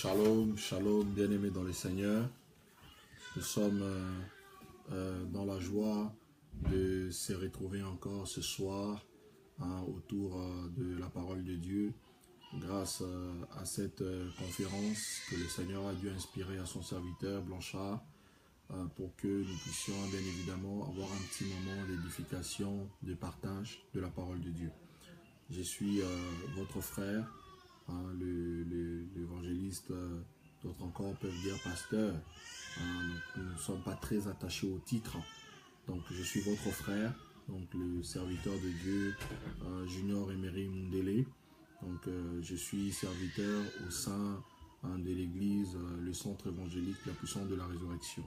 Shalom, shalom, bien-aimés dans le Seigneur. Nous sommes dans la joie de se retrouver encore ce soir autour de la parole de Dieu, grâce à cette conférence que le Seigneur a dû inspirer à son serviteur Blanchard, pour que nous puissions bien évidemment avoir un petit moment d'édification, de partage de la parole de Dieu. Je suis votre frère, l'évangéliste, d'autres encore peuvent dire pasteur. Nous ne sommes pas très attachés au titre. Donc je suis votre frère, donc le serviteur de Dieu, Junior Emery Mundele. Donc je suis serviteur au sein de l'église, le centre évangélique La Puissance de la Résurrection.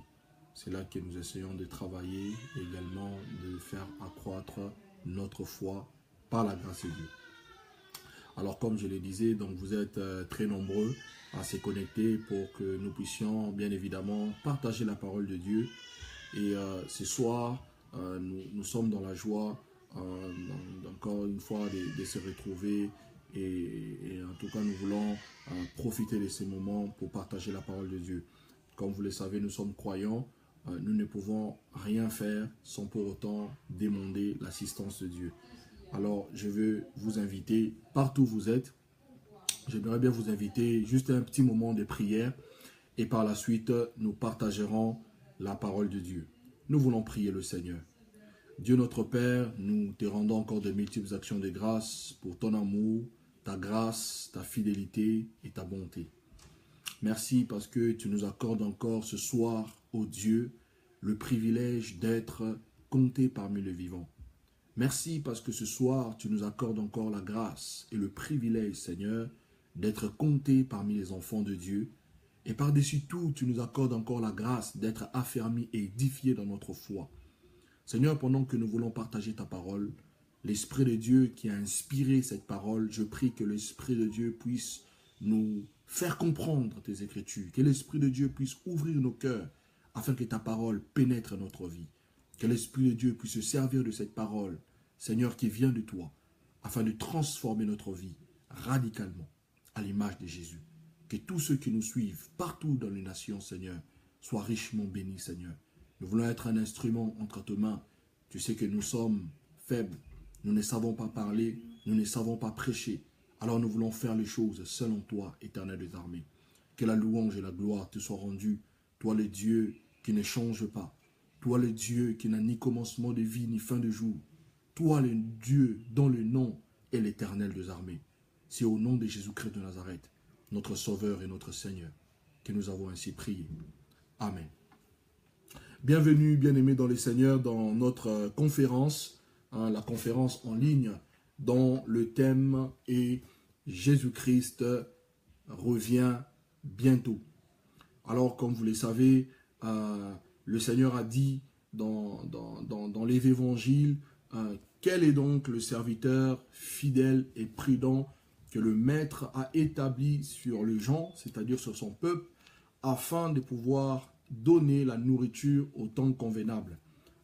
C'est là que nous essayons de travailler, également de faire accroître notre foi par la grâce de Dieu. Alors comme je le disais, donc vous êtes très nombreux à se connecter pour que nous puissions bien évidemment partager la parole de Dieu. Et ce soir, nous sommes dans la joie encore une fois de se retrouver. Et en tout cas, nous voulons profiter de ces moments pour partager la parole de Dieu. Comme vous le savez, nous sommes croyants. Nous ne pouvons rien faire sans pour autant demander l'assistance de Dieu. Alors, je veux vous inviter, partout où vous êtes, j'aimerais bien vous inviter juste à un petit moment de prière et par la suite, nous partagerons la parole de Dieu. Nous voulons prier le Seigneur. Dieu notre Père, nous te rendons encore de multiples actions de grâce pour ton amour, ta grâce, ta fidélité et ta bonté. Merci parce que tu nous accordes encore ce soir, ô Dieu, le privilège d'être compté parmi les vivants. Merci parce que ce soir, tu nous accordes encore la grâce et le privilège, Seigneur, d'être comptés parmi les enfants de Dieu. Et par-dessus tout, tu nous accordes encore la grâce d'être affermis et édifiés dans notre foi. Seigneur, pendant que nous voulons partager ta parole, l'Esprit de Dieu qui a inspiré cette parole, je prie que l'Esprit de Dieu puisse nous faire comprendre tes Écritures, que l'Esprit de Dieu puisse ouvrir nos cœurs afin que ta parole pénètre notre vie. Que l'Esprit de Dieu puisse se servir de cette parole, Seigneur, qui vient de toi, afin de transformer notre vie radicalement à l'image de Jésus. Que tous ceux qui nous suivent partout dans les nations, Seigneur, soient richement bénis, Seigneur. Nous voulons être un instrument entre tes mains. Tu sais que nous sommes faibles, nous ne savons pas parler, nous ne savons pas prêcher. Alors nous voulons faire les choses selon toi, Éternel des armées. Que la louange et la gloire te soient rendues, toi le Dieu qui ne change pas. Toi le Dieu qui n'a ni commencement de vie ni fin de jour. Toi le Dieu dont le nom est l'Éternel des armées. C'est au nom de Jésus-Christ de Nazareth, notre Sauveur et notre Seigneur, que nous avons ainsi prié. Amen. Bienvenue, bien-aimés dans le Seigneur, dans notre conférence, la conférence en ligne, dont le thème est « Jésus-Christ revient bientôt ». Alors, comme vous le savez, le Seigneur a dit dans les évangiles, quel est donc le serviteur fidèle et prudent que le Maître a établi sur les gens, c'est-à-dire sur son peuple, afin de pouvoir donner la nourriture au temps convenable.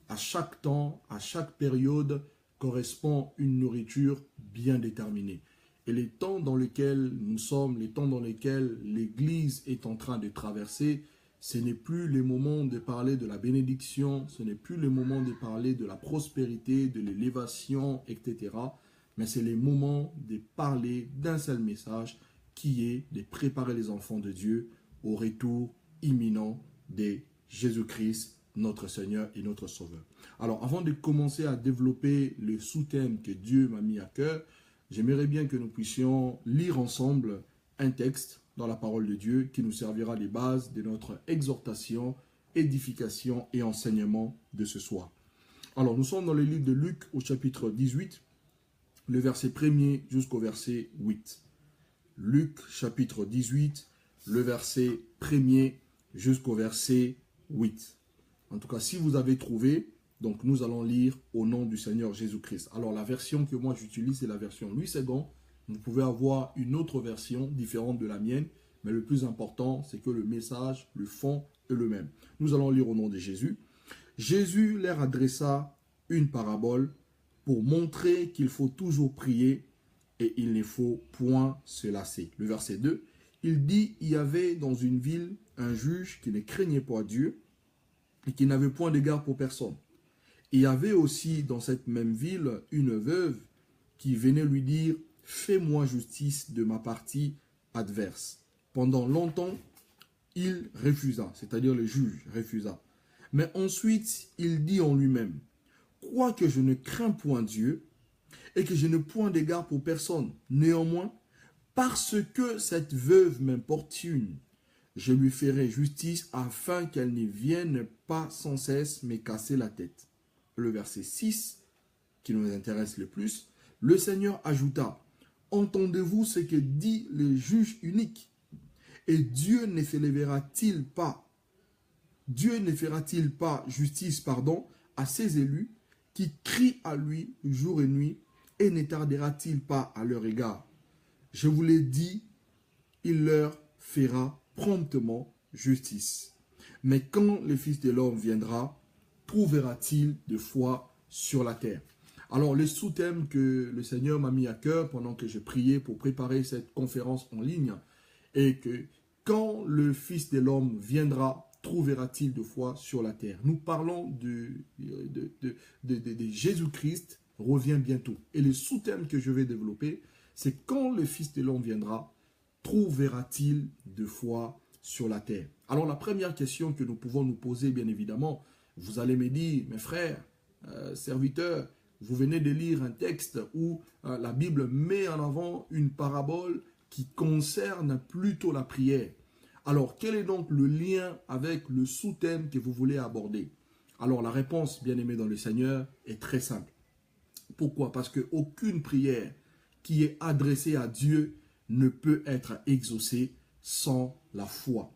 À chaque temps, à chaque période, correspond une nourriture bien déterminée. Et les temps dans lesquels nous sommes, les temps dans lesquels l'Église est en train de traverser, ce n'est plus le moment de parler de la bénédiction, ce n'est plus le moment de parler de la prospérité, de l'élévation, etc. Mais c'est le moment de parler d'un seul message qui est de préparer les enfants de Dieu au retour imminent de Jésus-Christ, notre Seigneur et notre Sauveur. Alors, avant de commencer à développer le sous-thème que Dieu m'a mis à cœur, j'aimerais bien que nous puissions lire ensemble un texte dans la parole de Dieu qui nous servira des bases de notre exhortation, édification et enseignement de ce soir. Alors, nous sommes dans le livre de Luc au chapitre 18, le verset 1er jusqu'au verset 8. Luc chapitre 18, le verset 1er jusqu'au verset 8. En tout cas, si vous avez trouvé, donc nous allons lire au nom du Seigneur Jésus-Christ. Alors la version que moi j'utilise, c'est la version Louis II. Vous pouvez avoir une autre version différente de la mienne, mais le plus important, c'est que le message, le fond est le même. Nous allons lire au nom de Jésus. Jésus leur adressa une parabole pour montrer qu'il faut toujours prier et il ne faut point se lasser. Le verset 2. il dit, il y avait dans une ville un juge qui ne craignait pas Dieu et qui n'avait point d'égard pour personne. Il y avait aussi dans cette même ville une veuve qui venait lui dire, fais-moi justice de ma partie adverse. Pendant longtemps, il refusa, c'est-à-dire le juge refusa. Mais ensuite, il dit en lui-même, quoique je ne crains point Dieu et que je n'ai point d'égard pour personne, néanmoins, parce que cette veuve m'importune, je lui ferai justice afin qu'elle ne vienne pas sans cesse me casser la tête. Le verset 6, qui nous intéresse le plus, le Seigneur ajouta, entendez-vous ce que dit le juge unique? Et Dieu ne fera-t-il pas justice, à ses élus qui crient à lui jour et nuit, et ne tardera-t-il pas à leur égard? Je vous l'ai dit, il leur fera promptement justice. Mais quand le Fils de l'homme viendra, trouvera-t-il de foi sur la terre? Alors, le sous-thème que le Seigneur m'a mis à cœur pendant que je priais pour préparer cette conférence en ligne est que quand le Fils de l'homme viendra, trouvera-t-il de foi sur la terre? Nous parlons de Jésus-Christ revient bientôt. Et le sous-thème que je vais développer, c'est quand le Fils de l'homme viendra, trouvera-t-il de foi sur la terre? Alors la première question que nous pouvons nous poser, bien évidemment, vous allez me dire, mes frères, serviteurs, vous venez de lire un texte où la Bible met en avant une parabole qui concerne plutôt la prière. Alors, quel est donc le lien avec le sous-thème que vous voulez aborder? Alors, la réponse, bien aimé dans le Seigneur, est très simple. Pourquoi? Parce qu'aucune prière qui est adressée à Dieu ne peut être exaucée sans la foi.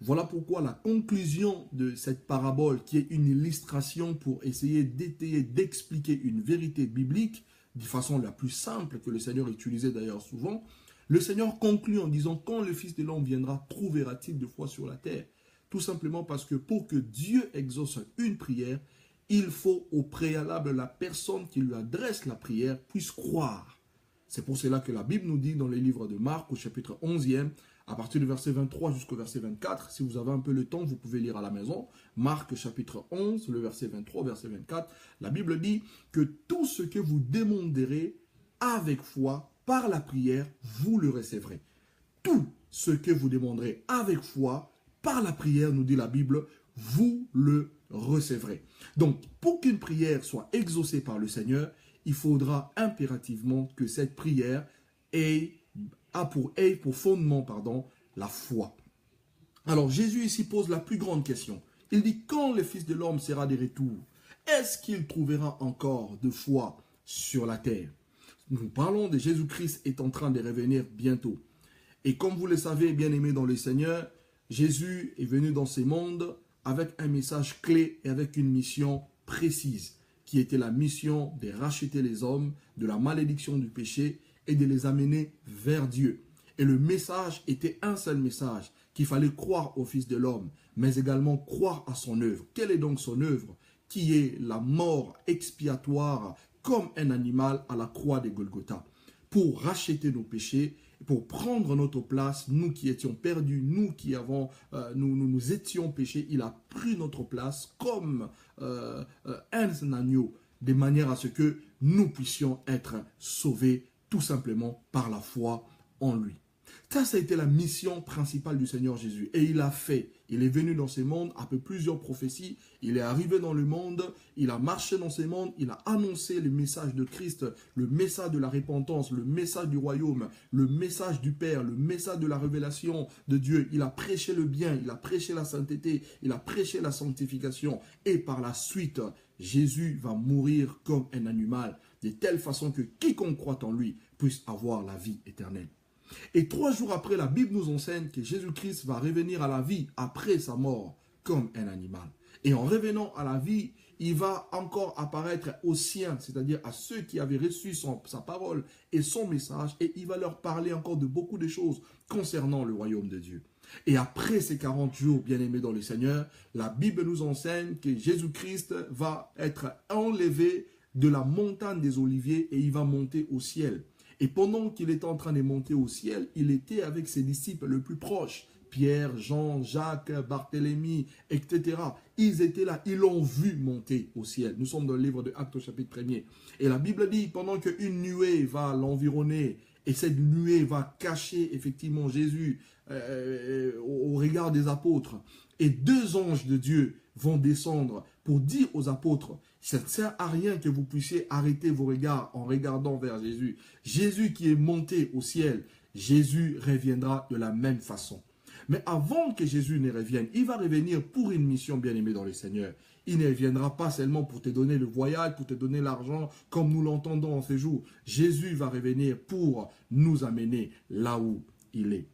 Voilà pourquoi la conclusion de cette parabole, qui est une illustration pour essayer d'étayer, d'expliquer une vérité biblique, de façon la plus simple que le Seigneur utilisait d'ailleurs souvent, le Seigneur conclut en disant, quand le Fils de l'homme viendra, trouvera-t-il de foi sur la terre? Tout simplement parce que pour que Dieu exauce une prière, il faut au préalable la personne qui lui adresse la prière puisse croire. C'est pour cela que la Bible nous dit dans les livres de Marc au chapitre 11e, à partir du verset 23 jusqu'au verset 24, si vous avez un peu le temps, vous pouvez lire à la maison, Marc chapitre 11, le verset 23, verset 24, la Bible dit que tout ce que vous demanderez avec foi, par la prière, vous le recevrez. Tout ce que vous demanderez avec foi, par la prière, nous dit la Bible, vous le recevrez. Donc, pour qu'une prière soit exaucée par le Seigneur, il faudra impérativement que cette prière ait pour fondement, la foi. Alors, Jésus ici pose la plus grande question. Il dit, quand le Fils de l'homme sera de retour, est-ce qu'il trouvera encore de foi sur la terre? Nous parlons de Jésus-Christ est en train de revenir bientôt. Et comme vous le savez, bien-aimés dans le Seigneur, Jésus est venu dans ce monde avec un message clé et avec une mission précise, qui était la mission de racheter les hommes de la malédiction du péché et de les amener vers Dieu. Et le message était un seul message, qu'il fallait croire au Fils de l'homme, mais également croire à son œuvre. Quelle est donc son œuvre? Qui est la mort expiatoire comme un animal à la croix de Golgotha, pour racheter nos péchés, pour prendre notre place, nous qui étions perdus, nous qui avons, nous étions péchés, il a pris notre place comme un agneau, de manière à ce que nous puissions être sauvés tout simplement par la foi en lui. Ça a été la mission principale du Seigneur Jésus. Et il a fait. Il est venu dans ce monde après plusieurs prophéties. Il est arrivé dans le monde. Il a marché dans ce monde. Il a annoncé le message de Christ, le message de la repentance, le message du royaume, le message du Père, le message de la révélation de Dieu. Il a prêché le bien. Il a prêché la sainteté. Il a prêché la sanctification. Et par la suite, Jésus va mourir comme un animal, de telle façon que quiconque croit en lui puisse avoir la vie éternelle. Et 3 jours après, la Bible nous enseigne que Jésus-Christ va revenir à la vie après sa mort comme un animal. Et en revenant à la vie, il va encore apparaître aux siens, c'est-à-dire à ceux qui avaient reçu sa parole et son message, et il va leur parler encore de beaucoup de choses concernant le royaume de Dieu. Et après ces 40 jours, bien-aimés dans le Seigneur, la Bible nous enseigne que Jésus-Christ va être enlevé de la montagne des Oliviers et il va monter au ciel. Et pendant qu'il était en train de monter au ciel, il était avec ses disciples les plus proches. Pierre, Jean, Jacques, Barthélemy, etc. Ils étaient là, ils l'ont vu monter au ciel. Nous sommes dans le livre de Actes au chapitre 1er. Et la Bible dit, pendant qu'une nuée va l'environner, et cette nuée va cacher effectivement Jésus au regard des apôtres, et 2 anges de Dieu vont descendre pour dire aux apôtres, ça ne sert à rien que vous puissiez arrêter vos regards en regardant vers Jésus. Jésus qui est monté au ciel, Jésus reviendra de la même façon. Mais avant que Jésus ne revienne, il va revenir pour une mission bien-aimée dans le Seigneur. Il ne reviendra pas seulement pour te donner le voyage, pour te donner l'argent, comme nous l'entendons en ces jours. Jésus va revenir pour nous amener là où il est.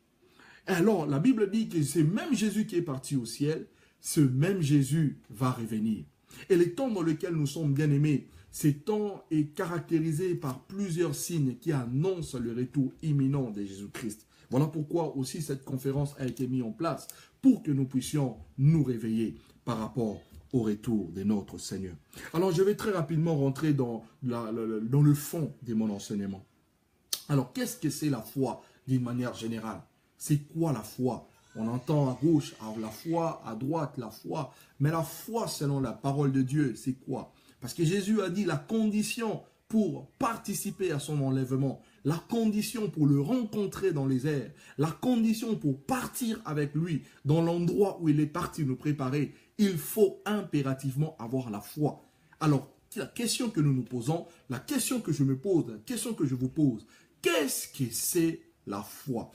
Alors, la Bible dit que c'est même Jésus qui est parti au ciel, ce même Jésus va revenir. Et le temps dans lequel nous sommes bien-aimés, ce temps est caractérisé par plusieurs signes qui annoncent le retour imminent de Jésus-Christ. Voilà pourquoi aussi cette conférence a été mise en place, pour que nous puissions nous réveiller par rapport au retour de notre Seigneur. Alors je vais très rapidement rentrer dans le fond de mon enseignement. Alors qu'est-ce que c'est la foi d'une manière générale? C'est quoi la foi? On entend à gauche la foi, à droite la foi, mais la foi selon la parole de Dieu, c'est quoi? Parce que Jésus a dit la condition pour participer à son enlèvement, la condition pour le rencontrer dans les airs, la condition pour partir avec lui dans l'endroit où il est parti nous préparer, il faut impérativement avoir la foi. Alors, la question que nous nous posons, la question que je me pose, la question que je vous pose, qu'est-ce que c'est la foi?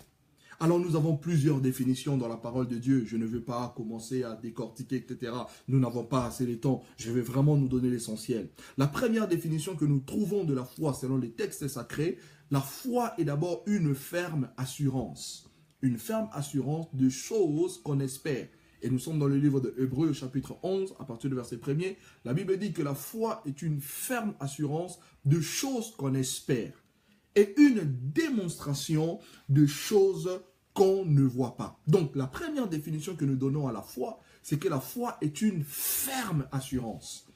Alors nous avons plusieurs définitions dans la parole de Dieu. Je ne veux pas commencer à décortiquer, etc. Nous n'avons pas assez de temps. Je vais vraiment nous donner l'essentiel. La première définition que nous trouvons de la foi selon les textes sacrés, la foi est d'abord une ferme assurance. Une ferme assurance de choses qu'on espère. Et nous sommes dans le livre de Hébreux, chapitre 11, à partir du verset 1er. La Bible dit que la foi est une ferme assurance de choses qu'on espère. Et une démonstration de choses qu'on ne voit pas. Donc, la première définition que nous donnons à la foi, c'est que la foi est une ferme assurance.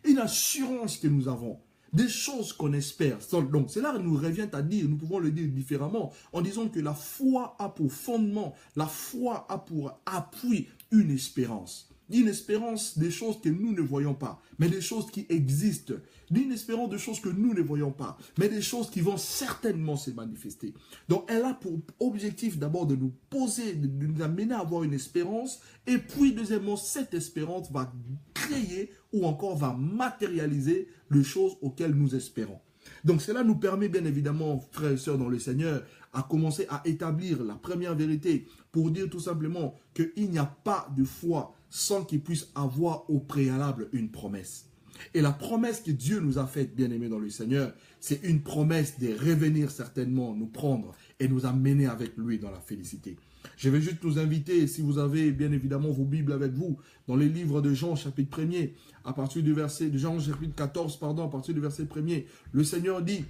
Une assurance que nous avons, des choses qu'on espère. Donc, cela nous revient à dire, nous pouvons le dire différemment, en disant que la foi a pour fondement, la foi a pour appui une espérance. D'une espérance des choses que nous ne voyons pas, mais des choses qui existent. D'une espérance de choses que nous ne voyons pas, mais des choses qui vont certainement se manifester. Donc, elle a pour objectif d'abord de nous poser, de nous amener à avoir une espérance, et puis deuxièmement, cette espérance va créer ou encore va matérialiser les choses auxquelles nous espérons. Donc, cela nous permet bien évidemment, frères et sœurs dans le Seigneur, à commencer à établir la première vérité pour dire tout simplement qu'il n'y a pas de foi sans qu'il puisse avoir au préalable une promesse. Et la promesse que Dieu nous a faite, bien-aimés dans le Seigneur, c'est une promesse de revenir certainement nous prendre et nous amener avec lui dans la félicité. Je vais juste nous inviter, si vous avez bien évidemment vos Bibles avec vous, dans les livres de Jean, chapitre 1er, à partir du verset, de Jean, chapitre 14, pardon, à partir du verset 1er, le Seigneur dit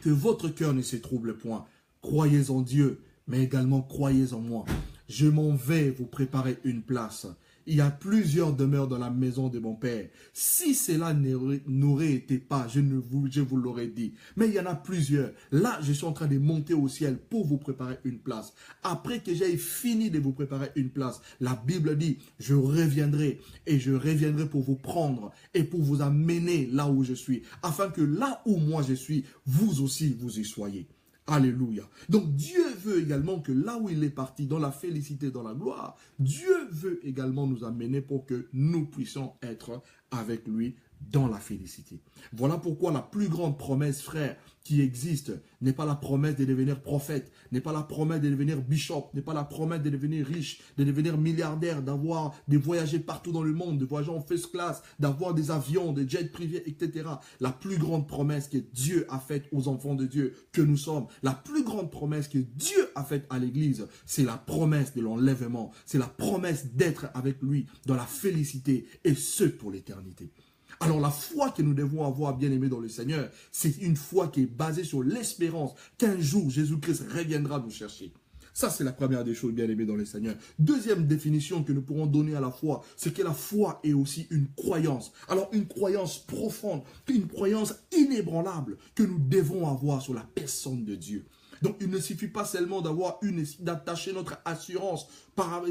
que votre cœur ne se trouble point. Croyez en Dieu, mais également croyez en moi. Je m'en vais vous préparer une place. Il y a plusieurs demeures dans la maison de mon Père. Si cela n'aurait été pas, je vous l'aurais dit. Mais il y en a plusieurs. Là, je suis en train de monter au ciel pour vous préparer une place. Après que j'ai fini de vous préparer une place, la Bible dit, je reviendrai et je reviendrai pour vous prendre et pour vous amener là où je suis, afin que là où moi je suis, vous aussi vous y soyez. Alléluia. Donc Dieu veut également que là où il est parti, dans la félicité, dans la gloire, Dieu veut également nous amener pour que nous puissions être avec lui dans la félicité. Voilà pourquoi la plus grande promesse, frère, qui existe, n'est pas la promesse de devenir prophète, n'est pas la promesse de devenir bishop, n'est pas la promesse de devenir riche, de devenir milliardaire, de voyager partout dans le monde, de voyager en first class, d'avoir des avions, des jets privés, etc. La plus grande promesse que Dieu a faite aux enfants de Dieu que nous sommes, la plus grande promesse que Dieu a faite à l'Église, c'est la promesse de l'enlèvement, c'est la promesse d'être avec lui dans la félicité, et ce pour l'éternité. Alors la foi que nous devons avoir, bien aimés dans le Seigneur, c'est une foi qui est basée sur l'espérance qu'un jour Jésus-Christ reviendra nous chercher. Ça, c'est la première des choses, bien aimés dans le Seigneur. Deuxième définition que nous pourrons donner à la foi, c'est que la foi est aussi une croyance. Alors, une croyance profonde, une croyance inébranlable que nous devons avoir sur la personne de Dieu. Donc, il ne suffit pas seulement d'attacher notre assurance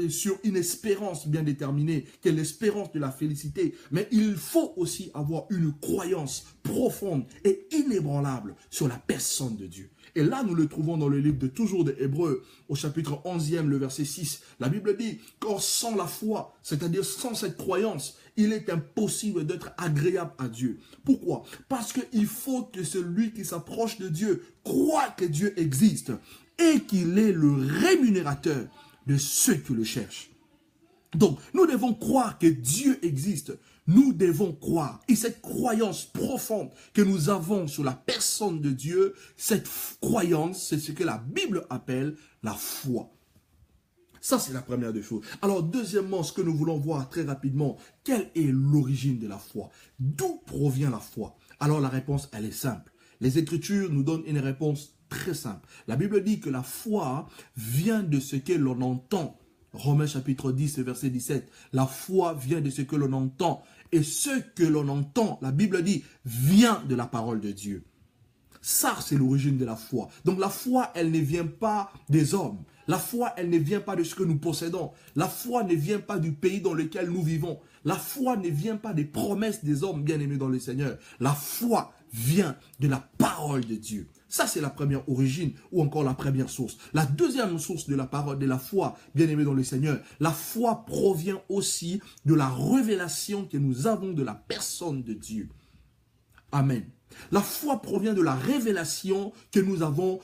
sur une espérance bien déterminée, qui est l'espérance de la félicité, mais il faut aussi avoir une croyance profonde et inébranlable sur la personne de Dieu. Et là, nous le trouvons dans le livre de toujours des Hébreux, au chapitre 11e, le verset 6. La Bible dit, qu'or sans la foi, c'est-à-dire sans cette croyance, il est impossible d'être agréable à Dieu. Pourquoi? Parce qu'il faut que celui qui s'approche de Dieu croit que Dieu existe et qu'il est le rémunérateur de ceux qui le cherchent. Donc, nous devons croire que Dieu existe. Nous devons croire. Et cette croyance profonde que nous avons sur la personne de Dieu, cette croyance, c'est ce que la Bible appelle la foi. Ça, c'est la première des choses. Alors, deuxièmement, ce que nous voulons voir très rapidement, quelle est l'origine de la foi? D'où provient la foi? Alors, la réponse, elle est simple. Les Écritures nous donnent une réponse très simple. La Bible dit que la foi vient de ce que l'on entend. Romains chapitre 10, verset 17. La foi vient de ce que l'on entend. Et ce que l'on entend, la Bible dit, vient de la parole de Dieu. Ça, c'est l'origine de la foi. Donc la foi, elle ne vient pas des hommes. La foi, elle ne vient pas de ce que nous possédons. La foi ne vient pas du pays dans lequel nous vivons. La foi ne vient pas des promesses des hommes bien-aimés dans le Seigneur. La foi vient de la parole de Dieu. Ça, c'est la première origine ou encore la première source. La deuxième source de la parole, de la foi, bien-aimés dans le Seigneur, la foi provient aussi de la révélation que nous avons de la personne de Dieu. Amen. La foi provient de la révélation que nous avons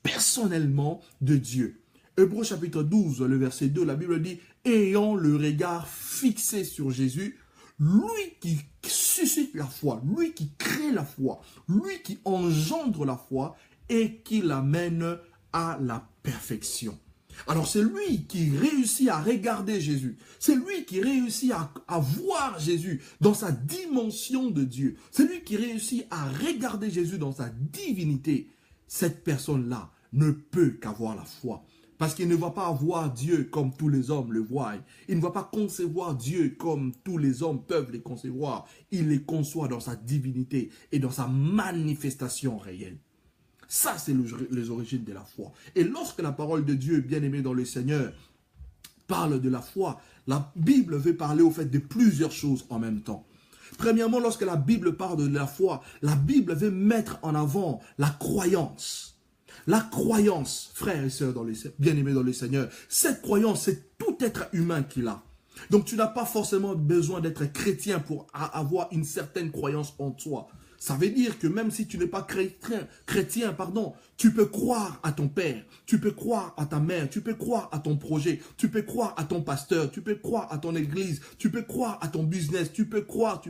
personnellement de Dieu. Hébreux chapitre 12, le verset 2, la Bible dit « Ayant le regard fixé sur Jésus, lui qui suscite la foi, lui qui crée la foi, lui qui engendre la foi et qui l'amène à la perfection. » Alors c'est lui qui réussit à regarder Jésus. C'est lui qui réussit à voir Jésus dans sa dimension de Dieu. C'est lui qui réussit à regarder Jésus dans sa divinité. Cette personne-là ne peut qu'avoir la foi. Parce qu'il ne va pas voir Dieu comme tous les hommes le voient. Il ne va pas concevoir Dieu comme tous les hommes peuvent les concevoir. Il les conçoit dans sa divinité et dans sa manifestation réelle. Ça, c'est les origines de la foi. Et lorsque la parole de Dieu, bien-aimé dans le Seigneur, parle de la foi, la Bible veut parler au fait de plusieurs choses en même temps. Premièrement, lorsque la Bible parle de la foi, la Bible veut mettre en avant la croyance. La croyance, frères et sœurs bien-aimés dans le Seigneur, cette croyance, c'est tout être humain qui l'a. Donc tu n'as pas forcément besoin d'être chrétien pour avoir une certaine croyance en toi. Ça veut dire que même si tu n'es pas chrétien, tu peux croire à ton père, tu peux croire à ta mère, tu peux croire à ton projet, tu peux croire à ton pasteur, tu peux croire à ton église, tu peux croire à ton business, tu peux croire.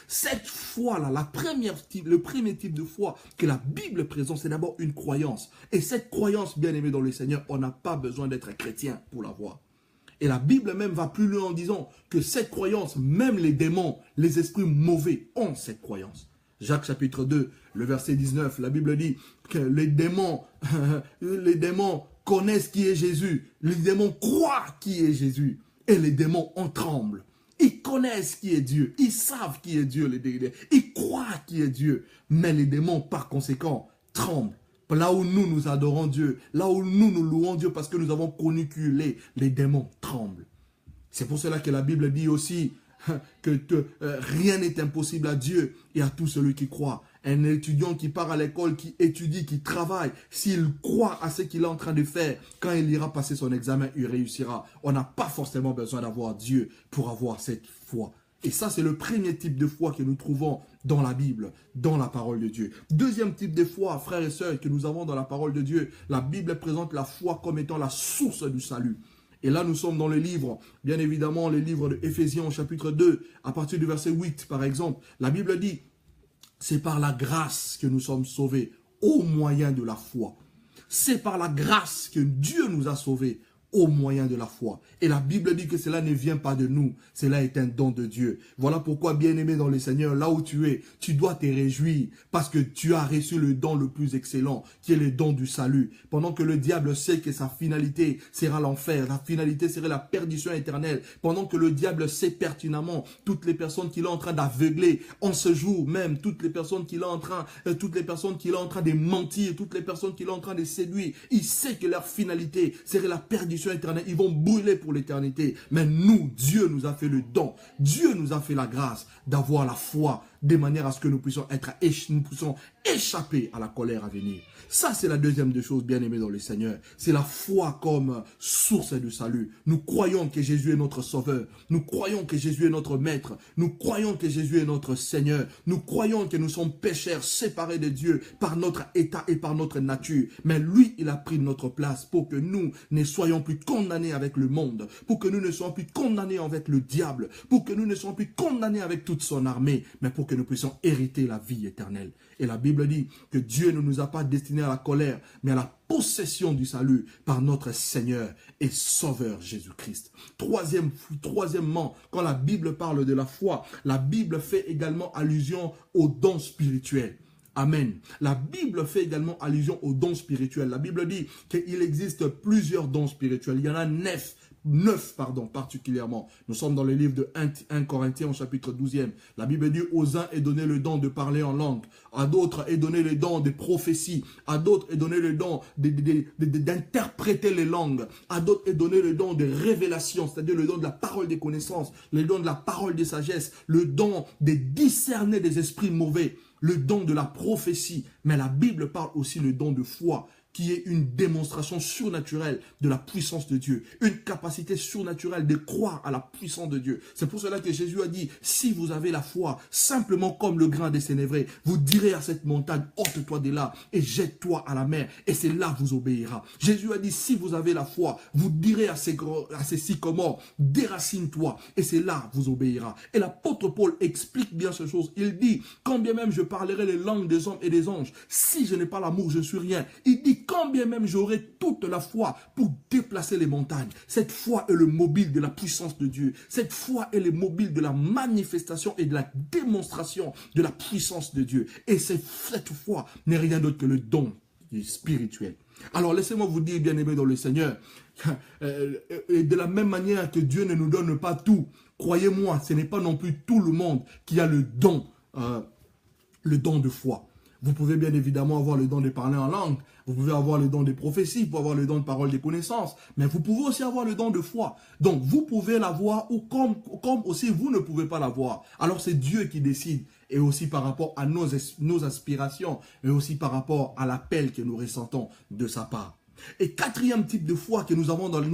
Cette foi-là, le premier type de foi que la Bible présente, c'est d'abord une croyance. Et cette croyance, bien aimée dans le Seigneur, on n'a pas besoin d'être chrétien pour l'avoir. Et la Bible même va plus loin en disant que cette croyance, même les démons, les esprits mauvais ont cette croyance. Jacques chapitre 2, le verset 19, la Bible dit que les démons connaissent qui est Jésus. Les démons croient qui est Jésus. Et les démons en tremblent. Ils connaissent qui est Dieu. Ils savent qui est Dieu. Ils croient qui est Dieu. Mais les démons, par conséquent, tremblent. Là où nous adorons Dieu, là où nous louons Dieu parce que nous avons connu que les démons tremblent. C'est pour cela que la Bible dit aussi que rien n'est impossible à Dieu et à tout celui qui croit. Un étudiant qui part à l'école, qui étudie, qui travaille, s'il croit à ce qu'il est en train de faire, quand il ira passer son examen, il réussira. On n'a pas forcément besoin d'avoir Dieu pour avoir cette foi. Et ça, c'est le premier type de foi que nous trouvons dans la Bible, dans la parole de Dieu. Deuxième type de foi, frères et sœurs, que nous avons dans la parole de Dieu, la Bible présente la foi comme étant la source du salut. Et là, nous sommes dans le livre, bien évidemment, le livre de Éphésiens, chapitre 2, à partir du verset 8, par exemple. La Bible dit, c'est par la grâce que nous sommes sauvés, au moyen de la foi. C'est par la grâce que Dieu nous a sauvés, au moyen de la foi. Et la Bible dit que cela ne vient pas de nous, cela est un don de Dieu. Voilà pourquoi, bien-aimé dans le Seigneur, là où tu es, tu dois te réjouir parce que tu as reçu le don le plus excellent, qui est le don du salut. Pendant que le diable sait que sa finalité sera l'enfer, la finalité serait la perdition éternelle, pendant que le diable sait pertinemment toutes les personnes qu'il est en train d'aveugler, en ce jour même, toutes les personnes qu'il est en train de mentir, toutes les personnes qu'il est en train de séduire, il sait que leur finalité serait la perdition éternelle, ils vont brûler pour l'éternité. Mais nous, Dieu nous a fait le don, Dieu nous a fait la grâce d'avoir la foi, de manière à ce que nous puissions échapper à la colère à venir. Ça, c'est la deuxième des choses, bien aimés dans le Seigneur. C'est la foi comme source de salut. Nous croyons que Jésus est notre Sauveur. Nous croyons que Jésus est notre Maître. Nous croyons que Jésus est notre Seigneur. Nous croyons que nous sommes pécheurs, séparés de Dieu par notre état et par notre nature. Mais lui, il a pris notre place pour que nous ne soyons plus condamnés avec le monde, pour que nous ne soyons plus condamnés avec le diable, pour que nous ne soyons plus condamnés avec toute son armée, mais pour que nous puissions hériter la vie éternelle. Et la Bible dit que Dieu ne nous a pas destinés à la colère, mais à la possession du salut par notre Seigneur et Sauveur Jésus-Christ. Troisièmement, quand la Bible parle de la foi, la Bible fait également allusion aux dons spirituels. Amen. La Bible fait également allusion aux dons spirituels. La Bible dit qu'il existe plusieurs dons spirituels. Il y en a neuf particulièrement. Nous sommes dans le livre de 1 Corinthiens au chapitre 12e. La Bible dit aux uns est donné le don de parler en langue, à d'autres est donné le don de prophétie, à d'autres est donné le don d'interpréter les langues, à d'autres est donné le don de révélation, c'est-à-dire le don de la parole des connaissances, le don de la parole des sagesse, le don de discerner des esprits mauvais, le don de la prophétie. Mais la Bible parle aussi le don de foi, qui est une démonstration surnaturelle de la puissance de Dieu, une capacité surnaturelle de croire à la puissance de Dieu. C'est pour cela que Jésus a dit, si vous avez la foi, simplement comme le grain de sénévé, vous direz à cette montagne, ôte-toi de là et jette-toi à la mer, et c'est là vous obéira. Jésus a dit, si vous avez la foi, vous direz à ces sycomores, déracine-toi, et c'est là vous obéira. Et l'apôtre Paul explique bien ces choses. Il dit, quand bien même je parlerai les langues des hommes et des anges, si je n'ai pas l'amour, je ne suis rien. Il dit, quand bien même j'aurai toute la foi pour déplacer les montagnes, cette foi est le mobile de la puissance de Dieu. Cette foi est le mobile de la manifestation et de la démonstration de la puissance de Dieu. Et cette foi n'est rien d'autre que le don spirituel. Alors laissez-moi vous dire, bien-aimés dans le Seigneur, et de la même manière que Dieu ne nous donne pas tout, croyez-moi, ce n'est pas non plus tout le monde qui a le don de foi. Vous pouvez bien évidemment avoir le don de parler en langue, vous pouvez avoir le don de prophétie, vous pouvez avoir le don de parole des connaissances, mais vous pouvez aussi avoir le don de foi. Donc vous pouvez l'avoir ou comme aussi vous ne pouvez pas l'avoir. Alors c'est Dieu qui décide, et aussi par rapport à nos aspirations, et aussi par rapport à l'appel que nous ressentons de sa part. Et quatrième type de foi que nous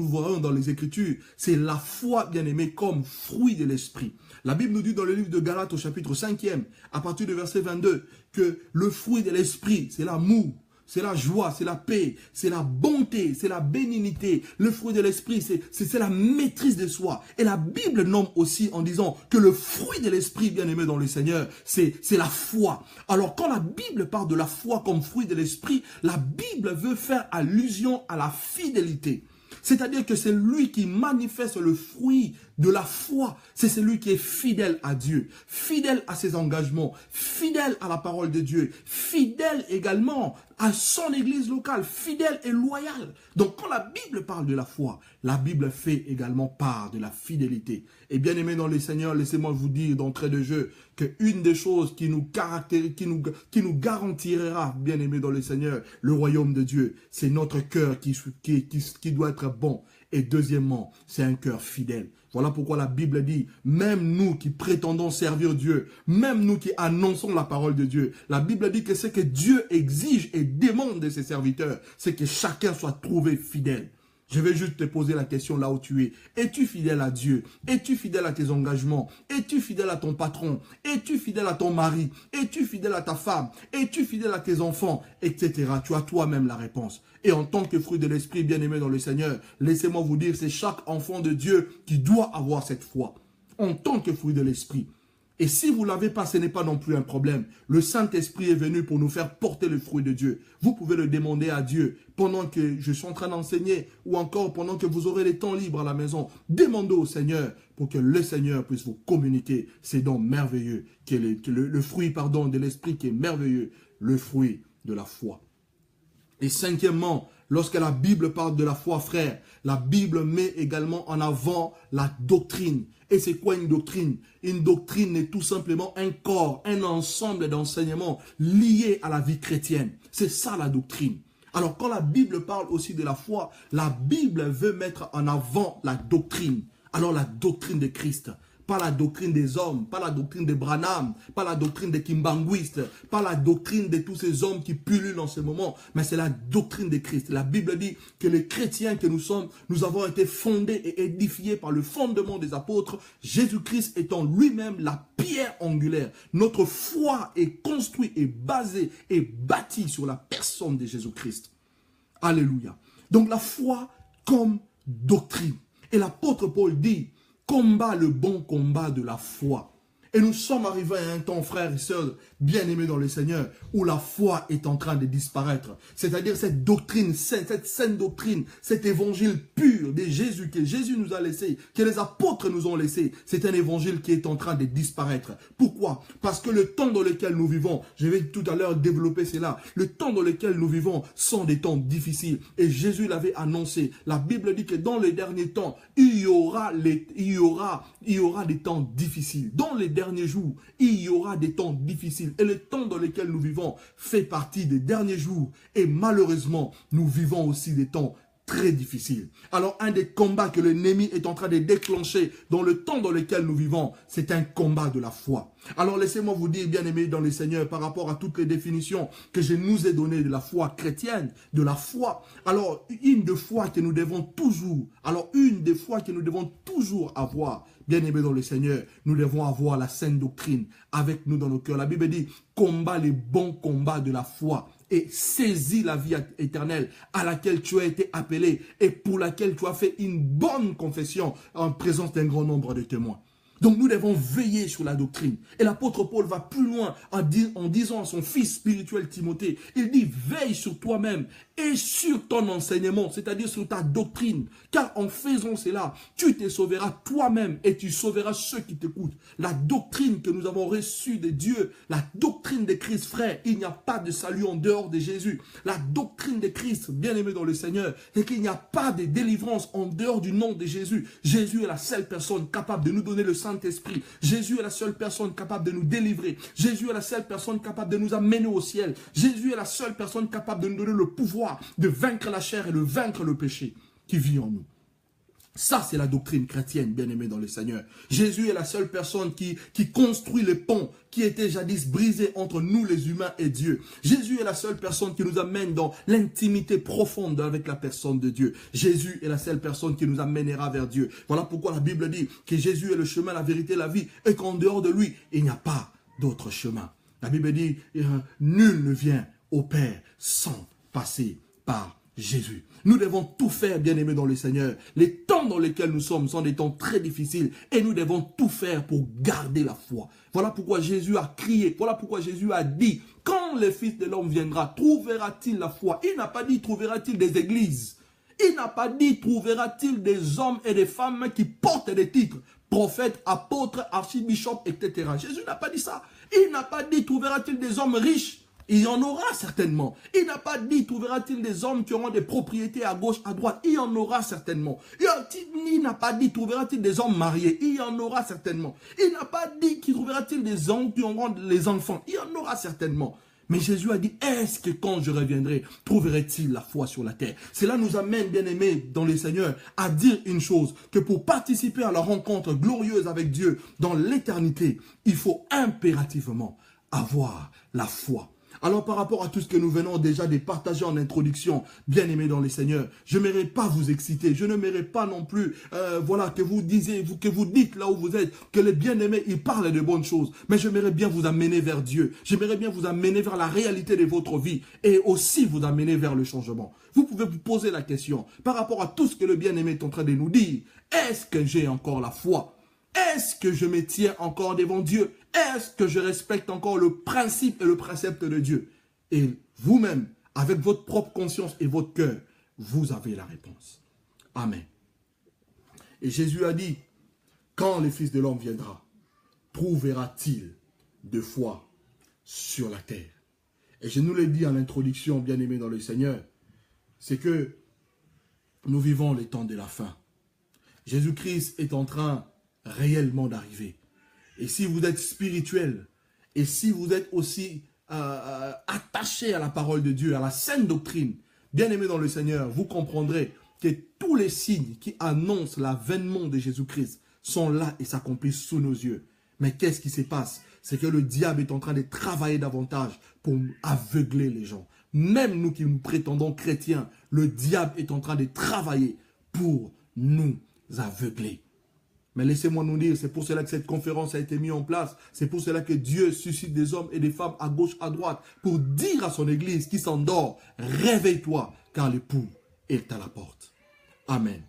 voyons dans les Écritures, c'est la foi, bien-aimée, comme fruit de l'esprit. La Bible nous dit dans le livre de Galates au chapitre 5e, à partir du verset 22, que le fruit de l'esprit, c'est l'amour, c'est la joie, c'est la paix, c'est la bonté, c'est la bénignité. Le fruit de l'esprit, c'est la maîtrise de soi. Et la Bible nomme aussi en disant que le fruit de l'esprit, bien-aimé dans le Seigneur, c'est la foi. Alors quand la Bible parle de la foi comme fruit de l'esprit, la Bible veut faire allusion à la fidélité. C'est-à-dire que c'est lui qui manifeste le fruit de la foi. C'est celui qui est fidèle à Dieu, fidèle à ses engagements, fidèle à la parole de Dieu, fidèle également à son église locale, fidèle et loyal. Donc quand la Bible parle de la foi, la Bible fait également part de la fidélité. Et bien aimé dans le Seigneur, laissez-moi vous dire d'entrée de jeu qu'une des choses qui nous garantira, bien aimé dans le Seigneur, le royaume de Dieu, c'est notre cœur qui doit être bon. Et deuxièmement, c'est un cœur fidèle. Voilà pourquoi la Bible dit, même nous qui prétendons servir Dieu, même nous qui annonçons la parole de Dieu, la Bible dit que ce que Dieu exige et demande de ses serviteurs, c'est que chacun soit trouvé fidèle. Je vais juste te poser la question là où tu es. Es-tu fidèle à Dieu? Es-tu fidèle à tes engagements? Es-tu fidèle à ton patron? Es-tu fidèle à ton mari? Es-tu fidèle à ta femme? Es-tu fidèle à tes enfants? Etc. Tu as toi-même la réponse. Et en tant que fruit de l'esprit bien-aimé dans le Seigneur, laissez-moi vous dire, c'est chaque enfant de Dieu qui doit avoir cette foi. En tant que fruit de l'esprit. Et si vous ne l'avez pas, ce n'est pas non plus un problème. Le Saint-Esprit est venu pour nous faire porter le fruit de Dieu. Vous pouvez le demander à Dieu pendant que je suis en train d'enseigner ou encore pendant que vous aurez les temps libres à la maison. Demandez au Seigneur pour que le Seigneur puisse vous communiquer ces dons merveilleux, le fruit de l'Esprit qui est merveilleux, le fruit de la foi. Et cinquièmement, lorsque la Bible parle de la foi, frère, la Bible met également en avant la doctrine. Et c'est quoi une doctrine? Une doctrine est tout simplement un corps, un ensemble d'enseignements liés à la vie chrétienne. C'est ça la doctrine. Alors quand la Bible parle aussi de la foi, la Bible veut mettre en avant la doctrine. Alors la doctrine de Christ. Pas la doctrine des hommes, pas la doctrine de Branham, pas la doctrine des Kimbanguistes, pas la doctrine de tous ces hommes qui pullulent en ce moment, mais c'est la doctrine de Christ. La Bible dit que les chrétiens que nous sommes, nous avons été fondés et édifiés par le fondement des apôtres, Jésus-Christ étant lui-même la pierre angulaire. Notre foi est construite et basée et bâtie sur la personne de Jésus-Christ. Alléluia. Donc la foi comme doctrine. Et l'apôtre Paul dit, combat le bon combat de la foi. Et nous sommes arrivés à un temps, frères et sœurs, bien-aimés dans le Seigneur, où la foi est en train de disparaître. C'est-à-dire cette doctrine, cette sainte doctrine, cet évangile pur de Jésus que Jésus nous a laissé, que les apôtres nous ont laissé, c'est un évangile qui est en train de disparaître. Pourquoi? Parce que le temps dans lequel nous vivons, je vais tout à l'heure développer cela, le temps dans lequel nous vivons sont des temps difficiles. Et Jésus l'avait annoncé. La Bible dit que dans les derniers temps, il y aura des temps difficiles. Dans les derniers jours, il y aura des temps difficiles. Et le temps dans lequel nous vivons fait partie des derniers jours. Et malheureusement, nous vivons aussi des temps très difficiles. Alors, un des combats que l'ennemi est en train de déclencher dans le temps dans lequel nous vivons, c'est un combat de la foi. Alors, laissez-moi vous dire, bien-aimés dans le Seigneur, par rapport à toutes les définitions que je nous ai données de la foi chrétienne, de la foi. Alors, une des fois que nous devons toujours avoir, bien-aimés dans le Seigneur, nous devons avoir la sainte doctrine avec nous dans nos cœurs. La Bible dit, combat les bons combats de la foi et saisis la vie éternelle à laquelle tu as été appelé et pour laquelle tu as fait une bonne confession en présence d'un grand nombre de témoins. Donc nous devons veiller sur la doctrine. Et l'apôtre Paul va plus loin en disant à son fils spirituel Timothée, il dit veille sur toi-même et sur ton enseignement, c'est-à-dire sur ta doctrine. Car en faisant cela, tu te sauveras toi-même et tu sauveras ceux qui t'écoutent. La doctrine que nous avons reçue de Dieu, la doctrine de Christ, frère, il n'y a pas de salut en dehors de Jésus. La doctrine de Christ, bien-aimé dans le Seigneur, c'est qu'il n'y a pas de délivrance en dehors du nom de Jésus. Jésus est la seule personne capable de nous donner le Saint-Esprit. Jésus est la seule personne capable de nous délivrer. Jésus est la seule personne capable de nous amener au ciel. Jésus est la seule personne capable de nous donner le pouvoir de vaincre la chair et de vaincre le péché qui vit en nous. Ça, c'est la doctrine chrétienne, bien-aimée dans le Seigneur. Jésus est la seule personne qui construit les ponts qui étaient jadis brisés entre nous les humains et Dieu. Jésus est la seule personne qui nous amène dans l'intimité profonde avec la personne de Dieu. Jésus est la seule personne qui nous amènera vers Dieu. Voilà pourquoi la Bible dit que Jésus est le chemin, la vérité, la vie, et qu'en dehors de lui, il n'y a pas d'autre chemin. La Bible dit, nul ne vient au Père sans passer par Jésus. Nous devons tout faire, bien-aimés dans le Seigneur. Les temps dans lesquels nous sommes sont des temps très difficiles et nous devons tout faire pour garder la foi. Voilà pourquoi Jésus a crié, voilà pourquoi Jésus a dit, quand le Fils de l'homme viendra, trouvera-t-il la foi? Il n'a pas dit, trouvera-t-il des églises? Il n'a pas dit, trouvera-t-il des hommes et des femmes qui portent des titres? Prophètes, apôtres, archibishops, etc. Jésus n'a pas dit ça. Il n'a pas dit, trouvera-t-il des hommes riches? Il y en aura certainement. Il n'a pas dit, trouvera-t-il des hommes qui auront des propriétés à gauche, à droite? Il y en aura certainement. Il n'a pas dit, trouvera-t-il des hommes mariés? Il y en aura certainement. Il n'a pas dit, trouvera-t-il des hommes qui auront les enfants? Il y en aura certainement. Mais Jésus a dit, est-ce que quand je reviendrai, trouverait-il la foi sur la terre? Cela nous amène, bien-aimés dans les Seigneurs, à dire une chose, que pour participer à la rencontre glorieuse avec Dieu dans l'éternité, il faut impérativement avoir la foi. Alors par rapport à tout ce que nous venons déjà de partager en introduction, bien aimés dans les Seigneurs, je n'aimerais pas vous exciter, je n'aimerais pas non plus que vous dites là où vous êtes, que les bien-aimés, ils parlent de bonnes choses, mais j'aimerais bien vous amener vers Dieu, j'aimerais bien vous amener vers la réalité de votre vie et aussi vous amener vers le changement. Vous pouvez vous poser la question, par rapport à tout ce que le bien-aimé est en train de nous dire, est-ce que j'ai encore la foi? Est-ce que je me tiens encore devant Dieu? Est-ce que je respecte encore le principe et le précepte de Dieu? Et vous-même, avec votre propre conscience et votre cœur, vous avez la réponse. Amen. Et Jésus a dit, quand le Fils de l'homme viendra, trouvera-t-il de foi sur la terre? Et je nous l'ai dit en introduction, bien-aimés dans le Seigneur, c'est que nous vivons les temps de la fin. Jésus-Christ est en train réellement d'arriver. Et si vous êtes spirituel, et si vous êtes aussi attaché à la parole de Dieu, à la sainte doctrine, bien-aimés dans le Seigneur, vous comprendrez que tous les signes qui annoncent l'avènement de Jésus-Christ sont là et s'accomplissent sous nos yeux. Mais qu'est-ce qui se passe? C'est que le diable est en train de travailler davantage pour aveugler les gens. Même nous qui nous prétendons chrétiens, le diable est en train de travailler pour nous aveugler. Mais laissez-moi nous dire, c'est pour cela que cette conférence a été mise en place. C'est pour cela que Dieu suscite des hommes et des femmes à gauche, à droite, pour dire à son église qui s'endort, réveille-toi, car l'époux est à la porte. Amen.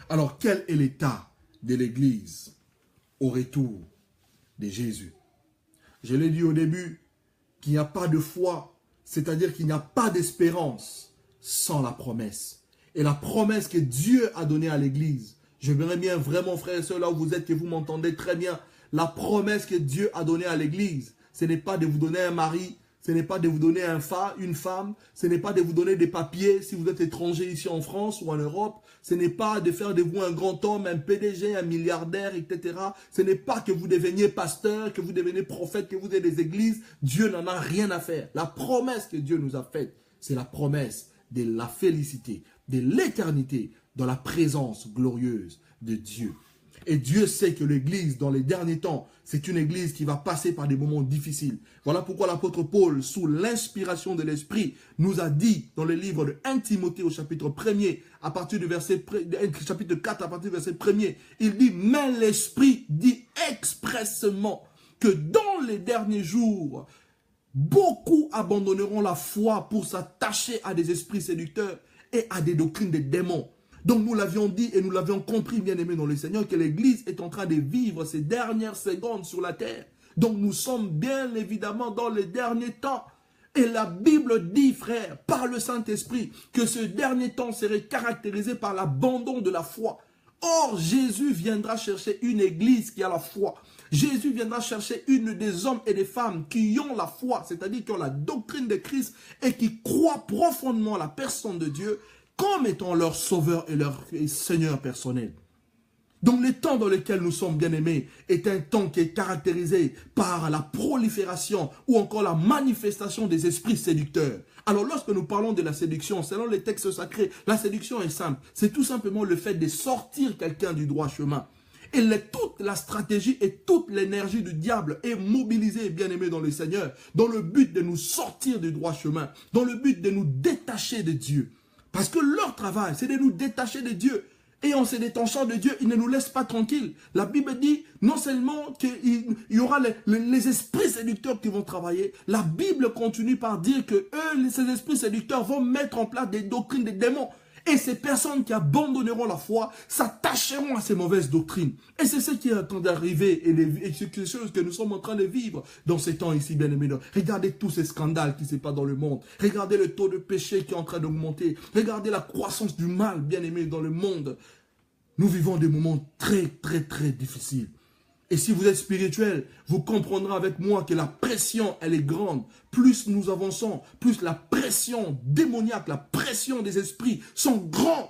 Alors, quel est l'état de l'église au retour de Jésus? Je l'ai dit au début, qu'il n'y a pas de foi, c'est-à-dire qu'il n'y a pas d'espérance sans la promesse. Et la promesse que Dieu a donnée à l'église, j'aimerais bien vraiment, frères et sœurs, là où vous êtes, que vous m'entendez très bien, la promesse que Dieu a donnée à l'église, ce n'est pas de vous donner un mari, ce n'est pas de vous donner une femme, ce n'est pas de vous donner des papiers si vous êtes étranger ici en France ou en Europe, ce n'est pas de faire de vous un grand homme, un PDG, un milliardaire, etc. Ce n'est pas que vous deveniez pasteur, que vous deveniez prophète, que vous ayez des églises. Dieu n'en a rien à faire. La promesse que Dieu nous a faite, c'est la promesse de la félicité, de l'éternité dans la présence glorieuse de Dieu. Et Dieu sait que l'église, dans les derniers temps, c'est une église qui va passer par des moments difficiles. Voilà pourquoi l'apôtre Paul, sous l'inspiration de l'Esprit, nous a dit dans le livre de 1 Timothée au chapitre 1er, à partir du chapitre 4, à partir du verset 1er, il dit, mais l'Esprit dit expressément que dans les derniers jours, beaucoup abandonneront la foi pour s'attacher à des esprits séducteurs et à des doctrines des démons. Donc nous l'avions dit et nous l'avions compris, bien-aimés dans le Seigneur, que l'Église est en train de vivre ces dernières secondes sur la terre. Donc nous sommes bien évidemment dans les derniers temps. Et la Bible dit, frère, par le Saint-Esprit, que ce dernier temps serait caractérisé par l'abandon de la foi. Or, Jésus viendra chercher une église qui a la foi. Jésus viendra chercher une des hommes et des femmes qui ont la foi, c'est-à-dire qui ont la doctrine de Christ et qui croient profondément à la personne de Dieu comme étant leur sauveur et leur Seigneur personnel. Donc le temps dans lequel nous sommes bien-aimés est un temps qui est caractérisé par la prolifération ou encore la manifestation des esprits séducteurs. Alors lorsque nous parlons de la séduction, selon les textes sacrés, la séduction est simple. C'est tout simplement le fait de sortir quelqu'un du droit chemin. Et toute la stratégie et toute l'énergie du diable est mobilisée, bien-aimés dans le Seigneur, dans le but de nous sortir du droit chemin, dans le but de nous détacher de Dieu. Parce que leur travail, c'est de nous détacher de Dieu. Et en se détachant de Dieu, il ne nous laisse pas tranquilles. La Bible dit non seulement qu'il y aura les esprits séducteurs qui vont travailler, la Bible continue par dire que eux, ces esprits séducteurs vont mettre en place des doctrines des démons. Et ces personnes qui abandonneront la foi s'attacheront à ces mauvaises doctrines. Et c'est ce qui est en train d'arriver et c'est quelque chose que nous sommes en train de vivre dans ces temps ici, bien aimés. Regardez tous ces scandales qui se passent dans le monde. Regardez le taux de péché qui est en train d'augmenter. Regardez la croissance du mal, bien aimé, dans le monde. Nous vivons des moments très, très, très difficiles. Et si vous êtes spirituel, vous comprendrez avec moi que la pression, elle est grande. Plus nous avançons, plus la pression démoniaque, la pression des esprits sont grandes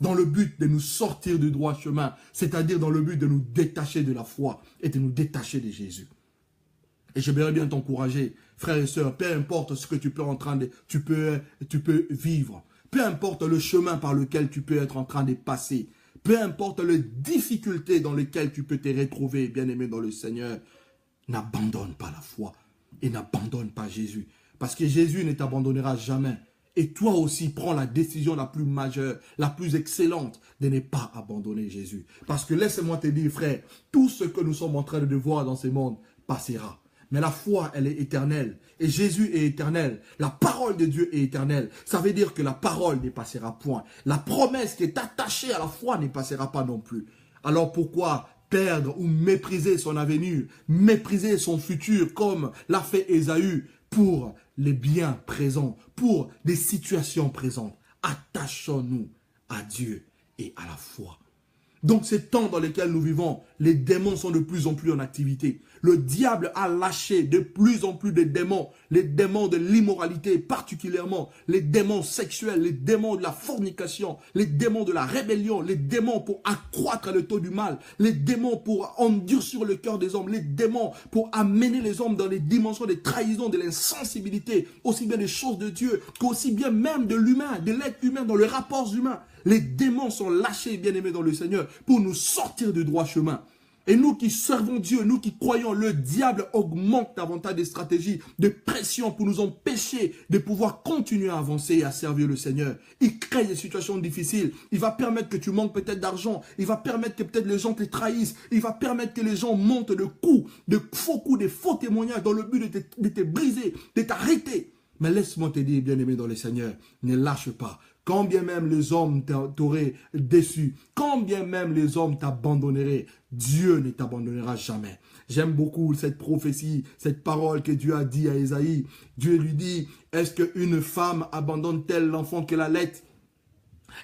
dans le but de nous sortir du droit chemin, c'est-à-dire dans le but de nous détacher de la foi et de nous détacher de Jésus. Et j'aimerais bien t'encourager, frères et sœurs, peu importe ce que tu peux vivre, peu importe le chemin par lequel tu peux être en train de passer, peu importe les difficultés dans lesquelles tu peux te retrouver, bien-aimé dans le Seigneur, n'abandonne pas la foi et n'abandonne pas Jésus. Parce que Jésus ne t'abandonnera jamais. Et toi aussi, prends la décision la plus majeure, la plus excellente de ne pas abandonner Jésus. Parce que laisse-moi te dire, frère, tout ce que nous sommes en train de voir dans ce monde passera. Mais la foi, elle est éternelle. Et Jésus est éternel. La parole de Dieu est éternelle. Ça veut dire que la parole ne passera point. La promesse qui est attachée à la foi ne passera pas non plus. Alors pourquoi perdre ou mépriser son avenir, mépriser son futur comme l'a fait Ésaü pour les biens présents, pour des situations présentes. Attachons-nous à Dieu et à la foi. Donc ces temps dans lesquels nous vivons, les démons sont de plus en plus en activité. Le diable a lâché de plus en plus de démons, les démons de l'immoralité particulièrement, les démons sexuels, les démons de la fornication, les démons de la rébellion, les démons pour accroître le taux du mal, les démons pour endurcir le cœur des hommes, les démons pour amener les hommes dans les dimensions de trahison, de l'insensibilité, aussi bien des choses de Dieu qu'aussi bien même de l'humain, de l'être humain, dans les rapports humains. Les démons sont lâchés, bien-aimés dans le Seigneur, pour nous sortir du droit chemin. Et nous qui servons Dieu, nous qui croyons, le diable augmente davantage des stratégies de pression pour nous empêcher de pouvoir continuer à avancer et à servir le Seigneur. Il crée des situations difficiles. Il va permettre que tu manques peut-être d'argent. Il va permettre que peut-être les gens te trahissent. Il va permettre que les gens montent de coups, de faux coups, des faux témoignages dans le but de te briser, de t'arrêter. Mais laisse-moi te dire, bien-aimé dans le Seigneur, ne lâche pas. Quand bien même les hommes t'auraient déçu, quand bien même les hommes t'abandonneraient, Dieu ne t'abandonnera jamais. J'aime beaucoup cette prophétie, cette parole que Dieu a dit à Ésaïe. Dieu lui dit, est-ce qu'une femme abandonne-t-elle l'enfant qu'elle allait?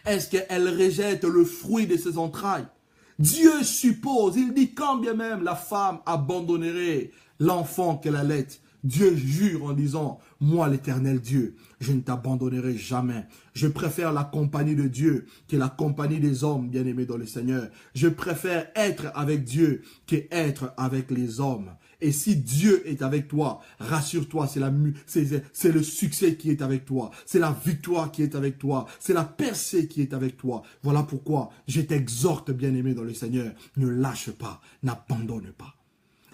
Est-ce qu'elle rejette le fruit de ses entrailles? Dieu suppose, il dit, quand bien même la femme abandonnerait l'enfant qu'elle allait, Dieu jure en disant, moi l'Éternel Dieu, je ne t'abandonnerai jamais. Je préfère la compagnie de Dieu que la compagnie des hommes bien-aimés dans le Seigneur. Je préfère être avec Dieu qu'être avec les hommes. Et si Dieu est avec toi, rassure-toi, c'est le succès qui est avec toi. C'est la victoire qui est avec toi. C'est la percée qui est avec toi. Voilà pourquoi je t'exhorte, bien-aimé dans le Seigneur, ne lâche pas, n'abandonne pas.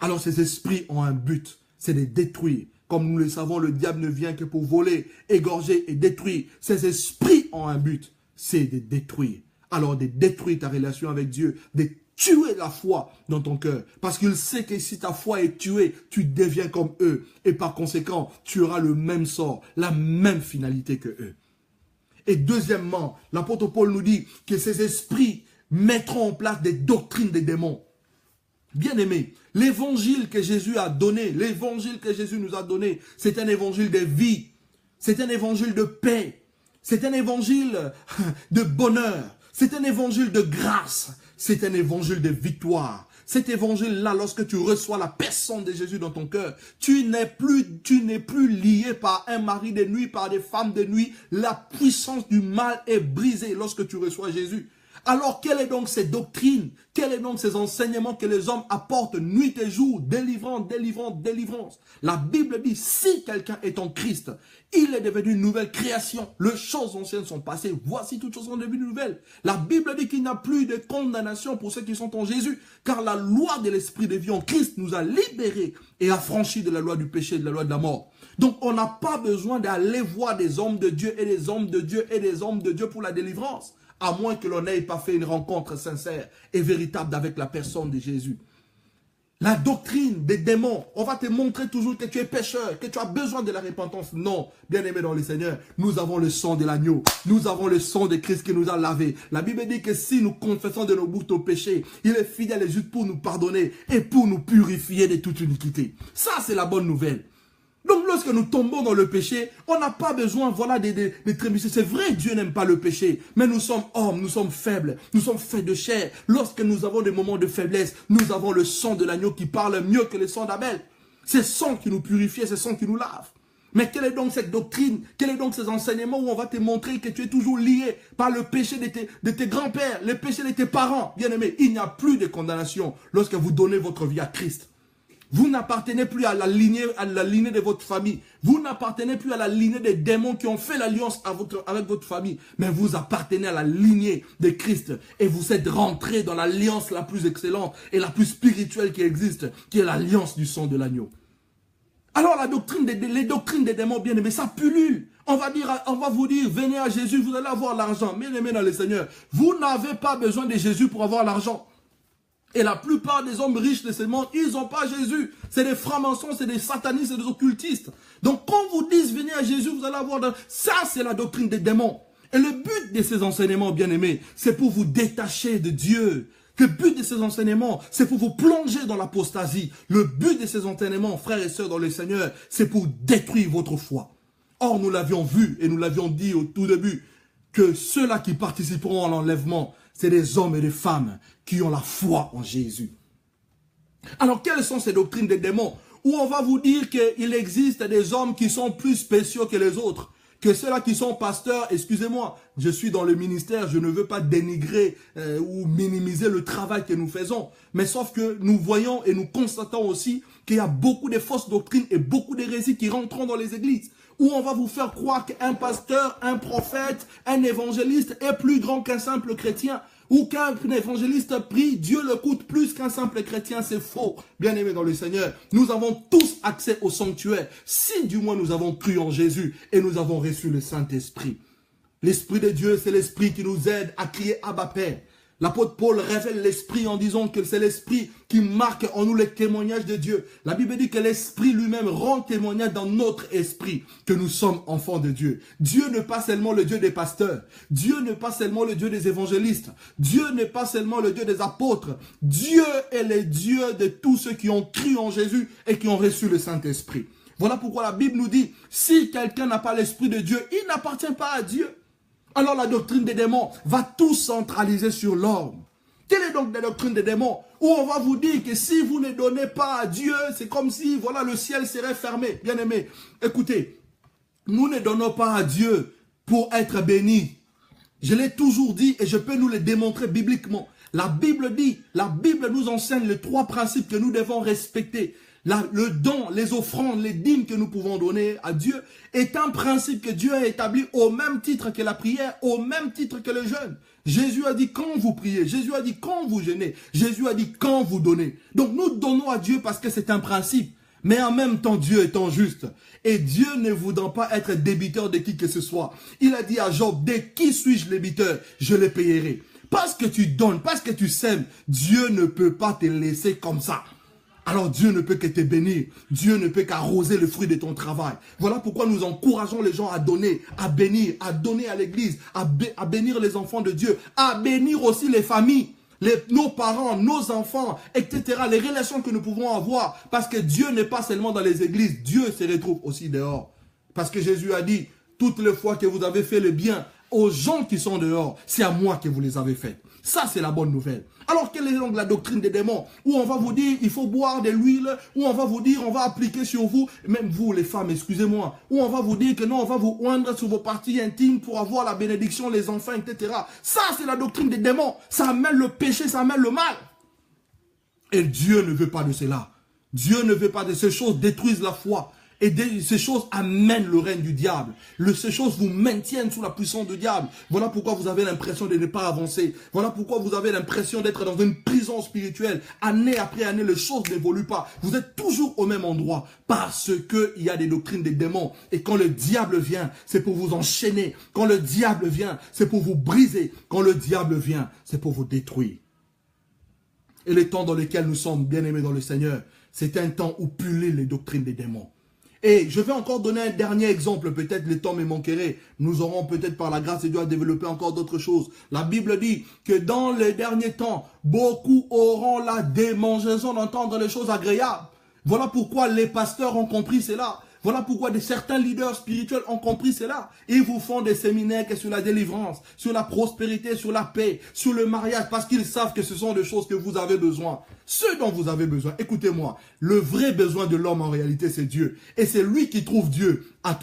Alors ces esprits ont un but, c'est de détruire. Comme nous le savons, le diable ne vient que pour voler, égorger et détruire. Ces esprits ont un but, c'est de détruire. Alors de détruire ta relation avec Dieu, de tuer la foi dans ton cœur. Parce qu'il sait que si ta foi est tuée, tu deviens comme eux. Et par conséquent, tu auras le même sort, la même finalité que eux. Et deuxièmement, l'apôtre Paul nous dit que ces esprits mettront en place des doctrines des démons. Bien-aimés, l'évangile que Jésus a donné, l'évangile que Jésus nous a donné, c'est un évangile de vie, c'est un évangile de paix, c'est un évangile de bonheur, c'est un évangile de grâce, c'est un évangile de victoire. Cet évangile-là, lorsque tu reçois la personne de Jésus dans ton cœur, tu n'es plus lié par un mari de nuit, par des femmes de nuit. La puissance du mal est brisée lorsque tu reçois Jésus. Alors, quelle est donc cette doctrine? Quels sont donc ces enseignements que les hommes apportent nuit et jour? Délivrance, délivrance, délivrance. La Bible dit, si quelqu'un est en Christ, il est devenu une nouvelle création. Les choses anciennes sont passées. Voici toutes choses sont devenues nouvelles. La Bible dit qu'il n'y a plus de condamnation pour ceux qui sont en Jésus. Car la loi de l'esprit de vie en Christ nous a libérés et affranchis de la loi du péché et de la loi de la mort. Donc, on n'a pas besoin d'aller voir des hommes de Dieu et des hommes de Dieu et des hommes de Dieu pour la délivrance. À moins que l'on n'ait pas fait une rencontre sincère et véritable avec la personne de Jésus. La doctrine des démons, on va te montrer toujours que tu es pécheur, que tu as besoin de la repentance. Non, bien-aimé dans le Seigneur, nous avons le sang de l'agneau. Nous avons le sang de Christ qui nous a lavés. La Bible dit que si nous confessons de nos bouches nos péchés, il est fidèle et juste pour nous pardonner et pour nous purifier de toute iniquité. Ça, c'est la bonne nouvelle. Donc, lorsque nous tombons dans le péché, on n'a pas besoin, voilà, de trébucher. C'est vrai, Dieu n'aime pas le péché. Mais nous sommes hommes, nous sommes faibles, nous sommes faits de chair. Lorsque nous avons des moments de faiblesse, nous avons le sang de l'agneau qui parle mieux que le sang d'Abel. C'est le sang qui nous purifie, c'est le sang qui nous lave. Mais quelle est donc cette doctrine? Quels sont donc ces enseignements où on va te montrer que tu es toujours lié par le péché de tes grands-pères, le péché de tes parents? Bien aimé, il n'y a plus de condamnation lorsque vous donnez votre vie à Christ. Vous n'appartenez plus à la lignée de votre famille. Vous n'appartenez plus à la lignée des démons qui ont fait l'alliance avec votre famille. Mais vous appartenez à la lignée de Christ. Et vous êtes rentrés dans l'alliance la plus excellente et la plus spirituelle qui existe, qui est l'alliance du sang de l'agneau. Alors les doctrines des démons, bien aimés, ça pullule. On va vous dire, venez à Jésus, vous allez avoir l'argent. Bien aimés dans le Seigneur, vous n'avez pas besoin de Jésus pour avoir l'argent. Et la plupart des hommes riches de ce monde, ils n'ont pas Jésus. C'est des francs-maçons, c'est des satanistes, c'est des occultistes. Donc quand vous dites venez à Jésus, vous allez avoir... Ça, c'est la doctrine des démons. Et le but de ces enseignements, bien-aimés, c'est pour vous détacher de Dieu. Le but de ces enseignements, c'est pour vous plonger dans l'apostasie. Le but de ces enseignements, frères et sœurs dans le Seigneur, c'est pour détruire votre foi. Or, nous l'avions vu et nous l'avions dit au tout début, que ceux-là qui participeront à l'enlèvement, c'est des hommes et des femmes qui ont la foi en Jésus. Alors, quelles sont ces doctrines des démons? Où on va vous dire qu'il existe des hommes qui sont plus spéciaux que les autres. Que ceux-là qui sont pasteurs, excusez-moi, je suis dans le ministère, je ne veux pas dénigrer ou minimiser le travail que nous faisons. Mais sauf que nous voyons et nous constatons aussi qu'il y a beaucoup de fausses doctrines et beaucoup d'hérésies qui rentrent dans les églises. Où on va vous faire croire qu'un pasteur, un prophète, un évangéliste est plus grand qu'un simple chrétien. Ou qu'un évangéliste prie, Dieu le coûte plus qu'un simple chrétien, c'est faux. Bien-aimés dans le Seigneur, nous avons tous accès au sanctuaire, si du moins nous avons cru en Jésus et nous avons reçu le Saint-Esprit. L'Esprit de Dieu, c'est l'Esprit qui nous aide à crier Abba Père. L'apôtre Paul révèle l'Esprit en disant que c'est l'Esprit qui marque en nous les témoignages de Dieu. La Bible dit que l'Esprit lui-même rend témoignage dans notre esprit que nous sommes enfants de Dieu. Dieu n'est pas seulement le Dieu des pasteurs. Dieu n'est pas seulement le Dieu des évangélistes. Dieu n'est pas seulement le Dieu des apôtres. Dieu est le Dieu de tous ceux qui ont cru en Jésus et qui ont reçu le Saint-Esprit. Voilà pourquoi la Bible nous dit, si quelqu'un n'a pas l'Esprit de Dieu, il n'appartient pas à Dieu. Alors la doctrine des démons va tout centraliser sur l'homme. Quelle est donc la doctrine des démons? Où on va vous dire que si vous ne donnez pas à Dieu, c'est comme si voilà, le ciel serait fermé. Bien aimé, écoutez, nous ne donnons pas à Dieu pour être bénis. Je l'ai toujours dit et je peux nous le démontrer bibliquement. La Bible dit, la Bible nous enseigne les 3 principes que nous devons respecter. Le don, les offrandes, les dîmes que nous pouvons donner à Dieu est un principe que Dieu a établi au même titre que la prière, au même titre que le jeûne. Jésus a dit quand vous priez, Jésus a dit quand vous jeûnez, Jésus a dit quand vous donnez. Donc nous donnons à Dieu parce que c'est un principe. Mais en même temps, Dieu étant juste. Et Dieu ne voudra pas être débiteur de qui que ce soit. Il a dit à Job, de qui suis-je débiteur? Je le payerai. Parce que tu donnes, parce que tu sèmes, Dieu ne peut pas te laisser comme ça. Alors Dieu ne peut que te bénir. Dieu ne peut qu'arroser le fruit de ton travail. Voilà pourquoi nous encourageons les gens à donner, à bénir, à donner à l'église, à bénir les enfants de Dieu, à bénir aussi les familles, nos parents, nos enfants, etc. Les relations que nous pouvons avoir. Parce que Dieu n'est pas seulement dans les églises, Dieu se retrouve aussi dehors. Parce que Jésus a dit, toutes les fois que vous avez fait le bien aux gens qui sont dehors, c'est à moi que vous les avez fait. Ça, c'est la bonne nouvelle. Alors, quelle est donc la doctrine des démons? Où on va vous dire, il faut boire de l'huile. Où on va vous dire, on va appliquer sur vous, même vous les femmes, excusez-moi. Où on va vous dire que non, on va vous oindre sur vos parties intimes pour avoir la bénédiction, les enfants, etc. Ça, c'est la doctrine des démons. Ça amène le péché, ça amène le mal. Et Dieu ne veut pas de cela. Dieu ne veut pas de ces choses, détruisent la foi. Et ces choses amènent le règne du diable. Ces choses vous maintiennent sous la puissance du diable. Voilà pourquoi vous avez l'impression de ne pas avancer. Voilà pourquoi vous avez l'impression d'être dans une prison spirituelle. Année après année, les choses n'évoluent pas. Vous êtes toujours au même endroit parce qu'il y a des doctrines des démons. Et quand le diable vient, c'est pour vous enchaîner. Quand le diable vient, c'est pour vous briser. Quand le diable vient, c'est pour vous détruire. Et le temps dans lequel nous sommes bien-aimés dans le Seigneur, c'est un temps où pullulent les doctrines des démons. Et je vais encore donner un dernier exemple, peut-être le temps me manquerait. Nous aurons peut-être par la grâce de Dieu à développer encore d'autres choses. La Bible dit que dans les derniers temps, beaucoup auront la démangeaison d'entendre les choses agréables. Voilà pourquoi les pasteurs ont compris cela. Voilà pourquoi certains leaders spirituels ont compris cela. Ils vous font des séminaires sur la délivrance, sur la prospérité, sur la paix, sur le mariage, parce qu'ils savent que ce sont des choses que vous avez besoin. Ce dont vous avez besoin, écoutez-moi, le vrai besoin de l'homme en réalité c'est Dieu. Et c'est lui qui trouve Dieu à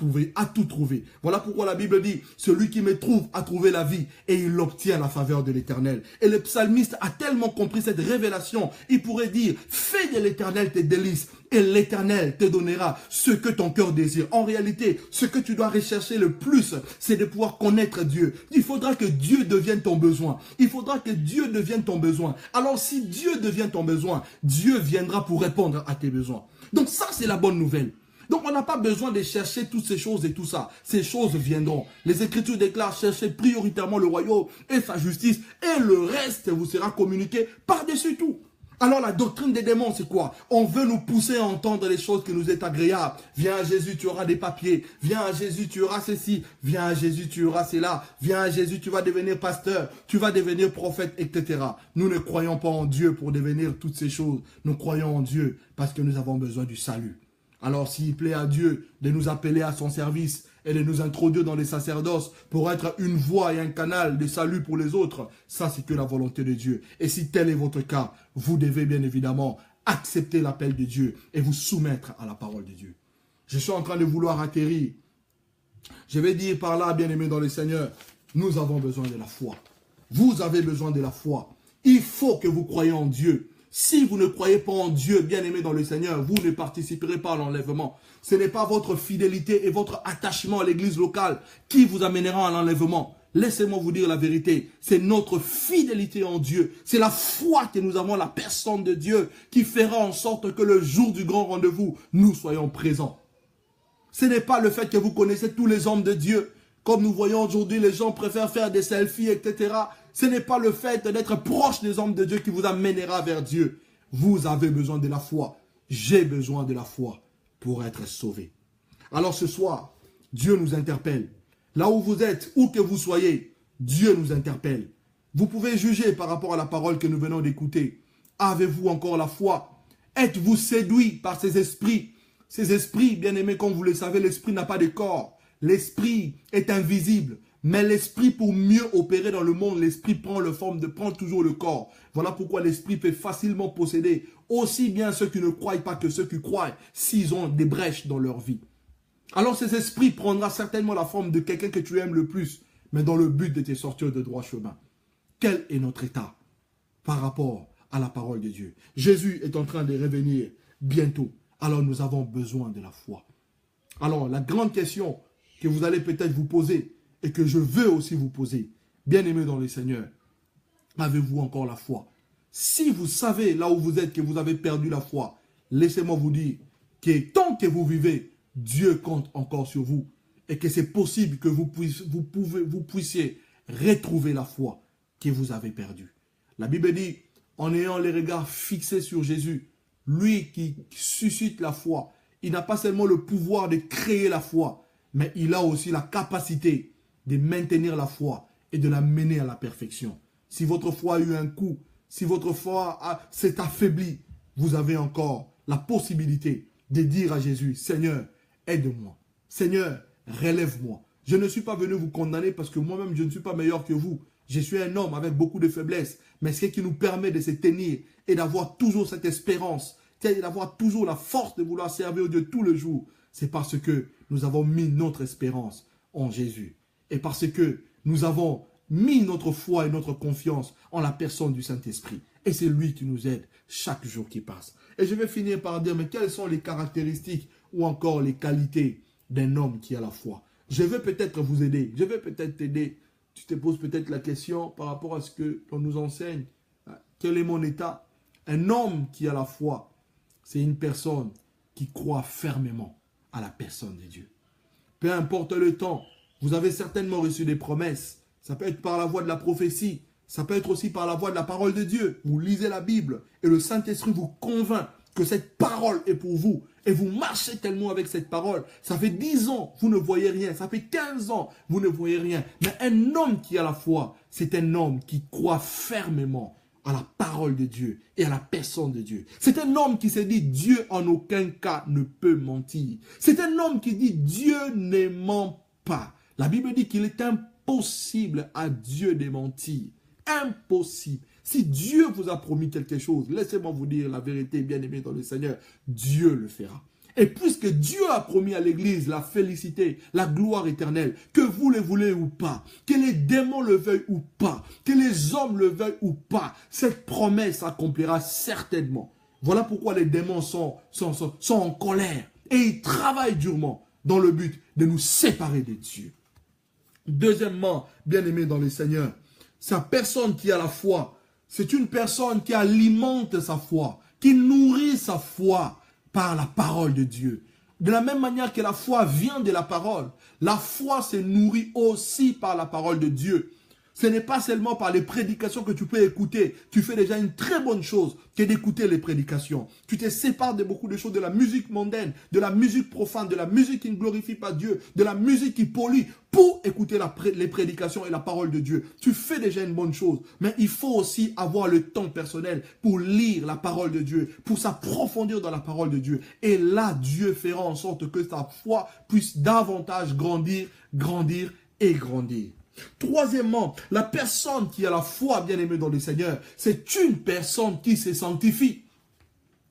tout trouver. Voilà pourquoi la Bible dit, celui qui me trouve a trouvé la vie et il obtient la faveur de l'Éternel. Et le psalmiste a tellement compris cette révélation, il pourrait dire, fais de l'Éternel tes délices et l'Éternel te donnera ce que ton cœur désire. En réalité, ce que tu dois rechercher le plus, c'est de pouvoir connaître Dieu. Il faudra que Dieu devienne ton besoin. Il faudra que Dieu devienne ton besoin. Alors si Dieu devient ton besoin, Dieu viendra pour répondre à tes besoins. Donc ça, c'est la bonne nouvelle. Donc on n'a pas besoin de chercher toutes ces choses et tout ça. Ces choses viendront. Les Écritures déclarent, cherchez prioritairement le royaume et sa justice et le reste vous sera communiqué par-dessus tout. Alors la doctrine des démons, c'est quoi? On veut nous pousser à entendre les choses qui nous est agréables. Viens à Jésus, tu auras des papiers. Viens à Jésus, tu auras ceci. Viens à Jésus, tu auras cela. Viens à Jésus, tu vas devenir pasteur. Tu vas devenir prophète, etc. Nous ne croyons pas en Dieu pour devenir toutes ces choses. Nous croyons en Dieu parce que nous avons besoin du salut. Alors s'il plaît à Dieu de nous appeler à son service et de nous introduire dans les sacerdoces pour être une voie et un canal de salut pour les autres, ça c'est que la volonté de Dieu. Et si tel est votre cas, vous devez bien évidemment accepter l'appel de Dieu et vous soumettre à la parole de Dieu. Je suis en train de vouloir atterrir. Je vais dire par là, bien-aimés dans le Seigneur, nous avons besoin de la foi. Vous avez besoin de la foi. Il faut que vous croyiez en Dieu. Si vous ne croyez pas en Dieu, bien-aimé dans le Seigneur, vous ne participerez pas à l'enlèvement. Ce n'est pas votre fidélité et votre attachement à l'église locale qui vous amènera à l'enlèvement. Laissez-moi vous dire la vérité. C'est notre fidélité en Dieu. C'est la foi que nous avons en la personne de Dieu qui fera en sorte que le jour du grand rendez-vous, nous soyons présents. Ce n'est pas le fait que vous connaissez tous les hommes de Dieu. Comme nous voyons aujourd'hui, les gens préfèrent faire des selfies, etc. Ce n'est pas le fait d'être proche des hommes de Dieu qui vous amènera vers Dieu. Vous avez besoin de la foi. J'ai besoin de la foi pour être sauvé. Alors ce soir, Dieu nous interpelle. Là où vous êtes, où que vous soyez, Dieu nous interpelle. Vous pouvez juger par rapport à la parole que nous venons d'écouter. Avez-vous encore la foi? Êtes-vous séduit par ces esprits? Ces esprits, bien aimés, comme vous le savez, l'esprit n'a pas de corps. L'esprit est invisible. Mais l'esprit, pour mieux opérer dans le monde, l'esprit prend toujours le corps. Voilà pourquoi l'esprit peut facilement posséder aussi bien ceux qui ne croient pas que ceux qui croient, s'ils ont des brèches dans leur vie. Alors ces esprits prendra certainement la forme de quelqu'un que tu aimes le plus, mais dans le but de te sortir de droit chemin. Quel est notre état par rapport à la parole de Dieu? Jésus est en train de revenir bientôt. Alors nous avons besoin de la foi. Alors la grande question que vous allez peut-être vous poser, et que je veux aussi vous poser, bien-aimés dans le Seigneur, avez-vous encore la foi? Si vous savez là où vous êtes que vous avez perdu la foi, laissez-moi vous dire que tant que vous vivez, Dieu compte encore sur vous et que c'est possible que vous puissiez retrouver la foi que vous avez perdue. La Bible dit, en ayant les regards fixés sur Jésus, lui qui suscite la foi, il n'a pas seulement le pouvoir de créer la foi, mais il a aussi la capacité de maintenir la foi et de la mener à la perfection. Si votre foi a eu un coup, si votre foi s'est affaiblie, vous avez encore la possibilité de dire à Jésus, Seigneur, aide-moi. Seigneur, relève-moi. Je ne suis pas venu vous condamner parce que moi-même, je ne suis pas meilleur que vous. Je suis un homme avec beaucoup de faiblesses. Mais ce qui nous permet de se tenir et d'avoir toujours cette espérance, d'avoir toujours la force de vouloir servir Dieu tous les jours, c'est parce que nous avons mis notre espérance en Jésus. Et parce que nous avons mis notre foi et notre confiance en la personne du Saint-Esprit. Et c'est lui qui nous aide chaque jour qui passe. Et je vais finir par dire, mais quelles sont les caractéristiques ou encore les qualités d'un homme qui a la foi? Je vais peut-être vous aider. Je vais peut-être t'aider. Tu te poses peut-être la question par rapport à ce que l'on nous enseigne. Quel est mon état? Un homme qui a la foi, c'est une personne qui croit fermement à la personne de Dieu. Peu importe le temps, vous avez certainement reçu des promesses. Ça peut être par la voie de la prophétie. Ça peut être aussi par la voie de la parole de Dieu. Vous lisez la Bible et le Saint-Esprit vous convainc que cette parole est pour vous. Et vous marchez tellement avec cette parole. Ça fait 10 ans, vous ne voyez rien. Ça fait 15 ans, vous ne voyez rien. Mais un homme qui a la foi, c'est un homme qui croit fermement à la parole de Dieu et à la personne de Dieu. C'est un homme qui se dit, Dieu en aucun cas ne peut mentir. C'est un homme qui dit, Dieu ne ment pas. La Bible dit qu'il est impossible à Dieu de mentir. Impossible. Si Dieu vous a promis quelque chose, laissez-moi vous dire la vérité, bien-aimé dans le Seigneur, Dieu le fera. Et puisque Dieu a promis à l'Église la félicité, la gloire éternelle, que vous le voulez ou pas, que les démons le veuillent ou pas, que les hommes le veuillent ou pas, cette promesse s'accomplira certainement. Voilà pourquoi les démons sont en colère et ils travaillent durement dans le but de nous séparer de Dieu. Deuxièmement, bien-aimé dans le Seigneur, sa personne qui a la foi, c'est une personne qui alimente sa foi, qui nourrit sa foi par la parole de Dieu. De la même manière que la foi vient de la parole, la foi se nourrit aussi par la parole de Dieu. Ce n'est pas seulement par les prédications que tu peux écouter. Tu fais déjà une très bonne chose que d'écouter les prédications. Tu te sépares de beaucoup de choses, de la musique mondaine, de la musique profane, de la musique qui ne glorifie pas Dieu, de la musique qui pollue, pour écouter les prédications et la parole de Dieu. Tu fais déjà une bonne chose. Mais il faut aussi avoir le temps personnel pour lire la parole de Dieu, pour s'approfondir dans la parole de Dieu. Et là, Dieu fera en sorte que ta foi puisse davantage grandir, grandir et grandir. Troisièmement, la personne qui a la foi bien-aimée dans le Seigneur, c'est une personne qui se sanctifie.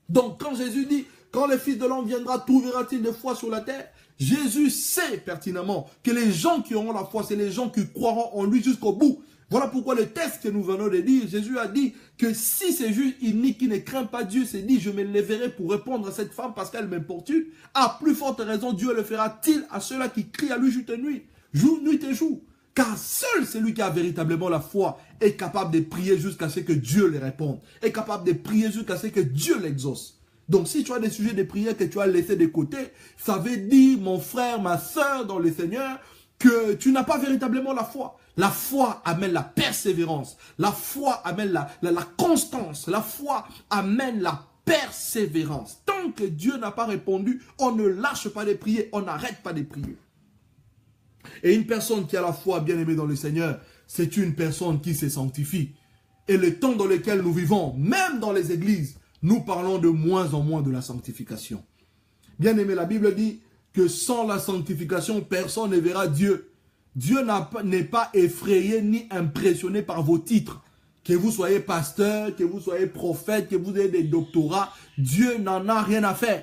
Donc, quand Jésus dit, quand le Fils de l'homme viendra, trouvera-t-il de foi sur la terre? Jésus sait pertinemment que les gens qui auront la foi, c'est les gens qui croiront en lui jusqu'au bout. Voilà pourquoi le texte que nous venons de lire, Jésus a dit que si c'est juste inique qui ne craint pas Dieu, c'est dit, je me lèverai pour répondre à cette femme parce qu'elle m'importune. À plus forte raison, Dieu le fera-t-il à ceux-là qui crient à lui jour et nuit, nuit et jour. Car seul celui qui a véritablement la foi est capable de prier jusqu'à ce que Dieu le réponde, est capable de prier jusqu'à ce que Dieu l'exauce. Donc si tu as des sujets de prière que tu as laissés de côté, ça veut dire, mon frère, ma soeur dans le Seigneur, que tu n'as pas véritablement la foi. La foi amène la persévérance, la foi amène la constance, la foi amène la persévérance. Tant que Dieu n'a pas répondu, on ne lâche pas de prier, on n'arrête pas de prier. Et une personne qui a la foi bien-aimée dans le Seigneur, c'est une personne qui se sanctifie. Et le temps dans lequel nous vivons, même dans les églises, nous parlons de moins en moins de la sanctification. Bien-aimé, la Bible dit que sans la sanctification, personne ne verra Dieu. Dieu n'est pas effrayé ni impressionné par vos titres. Que vous soyez pasteur, que vous soyez prophète, que vous ayez des doctorats, Dieu n'en a rien à faire.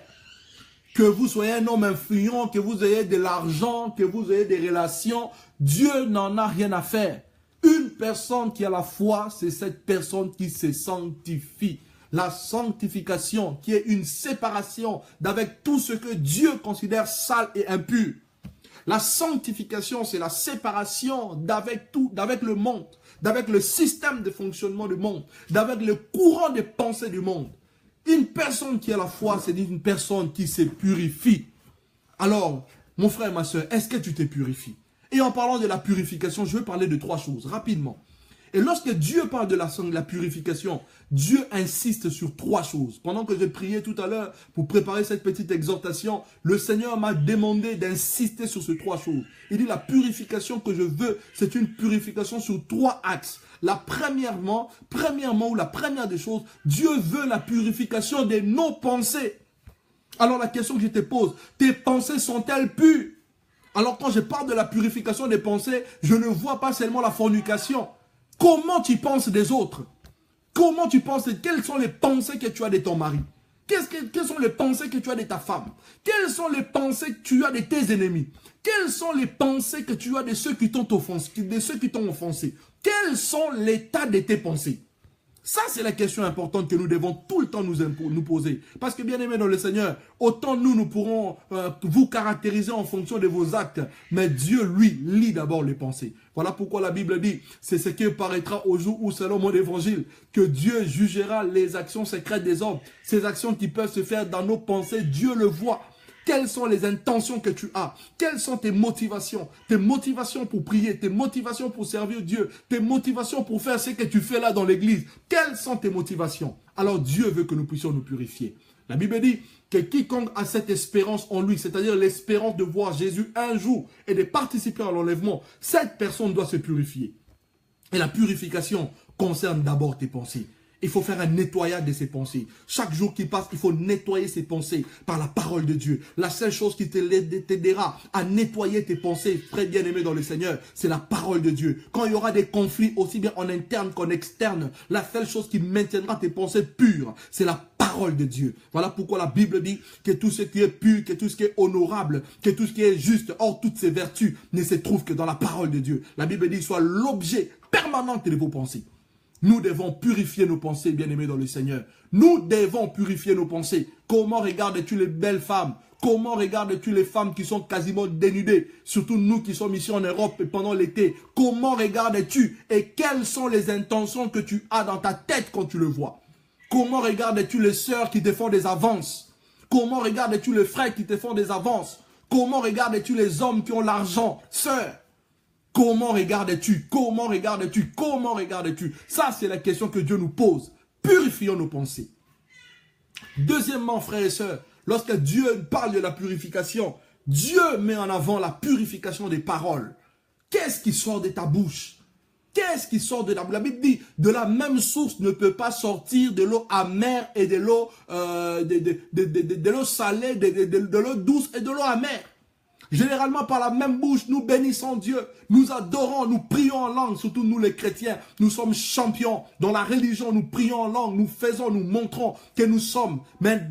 Que vous soyez un homme influent, que vous ayez de l'argent, que vous ayez des relations, Dieu n'en a rien à faire. Une personne qui a la foi, c'est cette personne qui se sanctifie. La sanctification, qui est une séparation d'avec tout ce que Dieu considère sale et impur. La sanctification, c'est la séparation d'avec tout, d'avec le monde, d'avec le système de fonctionnement du monde, d'avec le courant de pensée du monde. Une personne qui a la foi, c'est une personne qui se purifie. Alors, mon frère, ma soeur, est-ce que tu te purifies? Et en parlant de la purification, je veux parler de trois choses, rapidement. Et lorsque Dieu parle de la purification, Dieu insiste sur trois choses. Pendant que je priais tout à l'heure pour préparer cette petite exhortation, le Seigneur m'a demandé d'insister sur ces trois choses. Il dit la purification que je veux, c'est une purification sur trois axes. Premièrement, ou la première des choses, Dieu veut la purification de nos pensées. Alors la question que je te pose, tes pensées sont-elles pures? Alors quand je parle de la purification des pensées, je ne vois pas seulement la fornication. Comment tu penses des autres? Comment tu penses? Quelles sont les pensées que tu as de ton mari? Quelles sont les pensées que tu as de ta femme? Quelles sont les pensées que tu as de tes ennemis? Quelles sont les pensées que tu as de ceux qui t'ont offensé? Quels sont l'état de tes pensées? Ça, c'est la question importante que nous devons tout le temps nous poser. Parce que, bien aimé dans le Seigneur, autant nous pourrons vous caractériser en fonction de vos actes, mais Dieu, lui, lit d'abord les pensées. Voilà pourquoi la Bible dit, c'est ce qui paraîtra au jour où, selon mon évangile, que Dieu jugera les actions secrètes des hommes. Ces actions qui peuvent se faire dans nos pensées, Dieu le voit. Quelles sont les intentions que tu as? Quelles sont tes motivations? Tes motivations pour prier, tes motivations pour servir Dieu, tes motivations pour faire ce que tu fais là dans l'église. Quelles sont tes motivations? Alors Dieu veut que nous puissions nous purifier. La Bible dit que quiconque a cette espérance en lui, c'est-à-dire l'espérance de voir Jésus un jour et de participer à l'enlèvement, cette personne doit se purifier. Et la purification concerne d'abord tes pensées. Il faut faire un nettoyage de ses pensées. Chaque jour qui passe, il faut nettoyer ses pensées par la parole de Dieu. La seule chose qui t'aidera à nettoyer tes pensées, frère bien-aimé dans le Seigneur, c'est la parole de Dieu. Quand il y aura des conflits, aussi bien en interne qu'en externe, la seule chose qui maintiendra tes pensées pures, c'est la parole de Dieu. Voilà pourquoi la Bible dit que tout ce qui est pur, que tout ce qui est honorable, que tout ce qui est juste, or toutes ces vertus ne se trouvent que dans la parole de Dieu. La Bible dit soit l'objet permanent de vos pensées. Nous devons purifier nos pensées, bien-aimés dans le Seigneur. Nous devons purifier nos pensées. Comment regardes-tu les belles femmes? Comment regardes-tu les femmes qui sont quasiment dénudées? Surtout nous qui sommes ici en Europe et pendant l'été. Comment regardes-tu? Et quelles sont les intentions que tu as dans ta tête quand tu le vois? Comment regardes-tu les sœurs qui te font des avances? Comment regardes-tu les frères qui te font des avances? Comment regardes-tu les hommes qui ont l'argent? Sœurs, Comment regardes-tu? Comment regardes-tu? Comment regardes-tu? Ça, c'est la question que Dieu nous pose. Purifions nos pensées. Deuxièmement, frères et sœurs, lorsque Dieu parle de la purification, Dieu met en avant la purification des paroles. Qu'est-ce qui sort de ta bouche? Qu'est-ce qui sort de la bouche? La Bible dit, de la même source ne peut pas sortir de l'eau amère et de l'eau salée, de l'eau douce et de l'eau amère. Généralement, par la même bouche, nous bénissons Dieu, nous adorons, nous prions en langue, surtout nous les chrétiens, nous sommes champions. Dans la religion, nous prions en langue, nous faisons, nous montrons que nous sommes. Mais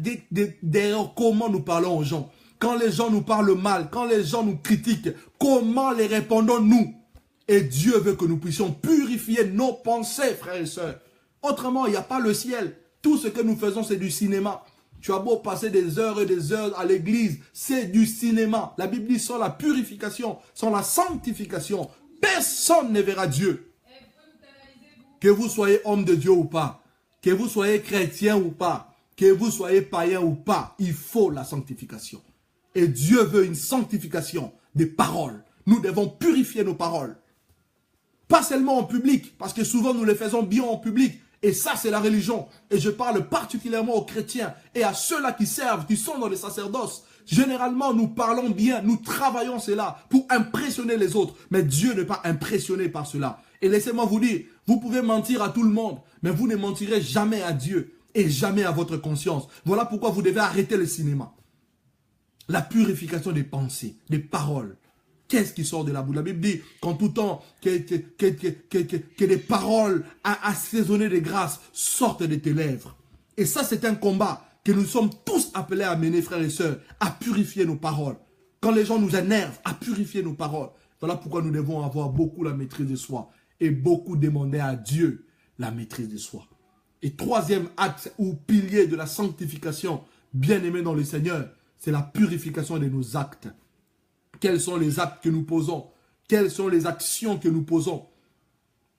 d'ailleurs, comment nous parlons aux gens? Quand les gens nous parlent mal, quand les gens nous critiquent, comment les répondons-nous? Et Dieu veut que nous puissions purifier nos pensées, frères et sœurs. Autrement, il n'y a pas le ciel. Tout ce que nous faisons, c'est du cinéma. Tu as beau passer des heures et des heures à l'église, c'est du cinéma. La Bible dit, sans la purification, sans la sanctification, personne ne verra Dieu. Que vous soyez homme de Dieu ou pas, que vous soyez chrétien ou pas, que vous soyez païen ou pas, il faut la sanctification. Et Dieu veut une sanctification des paroles. Nous devons purifier nos paroles. Pas seulement en public, parce que souvent nous les faisons bien en public. Et ça, c'est la religion. Et je parle particulièrement aux chrétiens et à ceux-là qui servent, qui sont dans les sacerdoces. Généralement, nous parlons bien, nous travaillons cela pour impressionner les autres. Mais Dieu n'est pas impressionné par cela. Et laissez-moi vous dire, vous pouvez mentir à tout le monde, mais vous ne mentirez jamais à Dieu et jamais à votre conscience. Voilà pourquoi vous devez arrêter le cinéma. La purification des pensées, des paroles. Qu'est-ce qui sort de la bouche? La Bible dit qu'en tout temps, que des paroles assaisonnées de grâce sortent de tes lèvres. Et ça, c'est un combat que nous sommes tous appelés à mener, frères et sœurs, à purifier nos paroles. Quand les gens nous énervent, à purifier nos paroles. Voilà pourquoi nous devons avoir beaucoup la maîtrise de soi et beaucoup demander à Dieu la maîtrise de soi. Et troisième acte ou pilier de la sanctification, bien aimé dans le Seigneur, c'est la purification de nos actes. Quels sont les actes que nous posons? Quelles sont les actions que nous posons?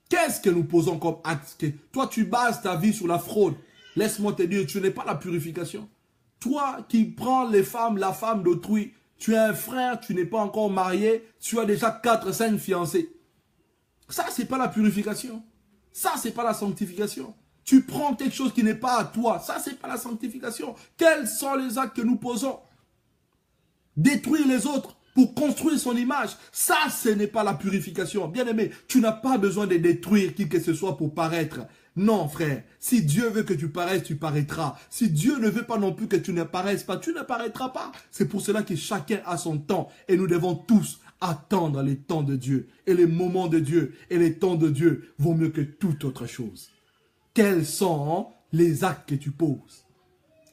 Qu'est-ce que nous posons comme acte? Toi, tu bases ta vie sur la fraude. Laisse-moi te dire, tu n'es pas la purification. Toi qui prends les femmes, la femme d'autrui, tu es un frère, tu n'es pas encore marié, tu as déjà 4, 5 fiancés. Ça, c'est pas la purification. Ça, c'est pas la sanctification. Tu prends quelque chose qui n'est pas à toi. Ça, c'est pas la sanctification. Quels sont les actes que nous posons? Détruire les autres pour construire son image. Ça, ce n'est pas la purification. Bien aimé, tu n'as pas besoin de détruire qui que ce soit pour paraître. Non, frère. Si Dieu veut que tu paraisses, tu paraîtras. Si Dieu ne veut pas non plus que tu ne paraisses pas, tu ne paraîtras pas. C'est pour cela que chacun a son temps. Et nous devons tous attendre les temps de Dieu. Et les moments de Dieu. Et les temps de Dieu vaut mieux que toute autre chose. Quels sont les actes que tu poses?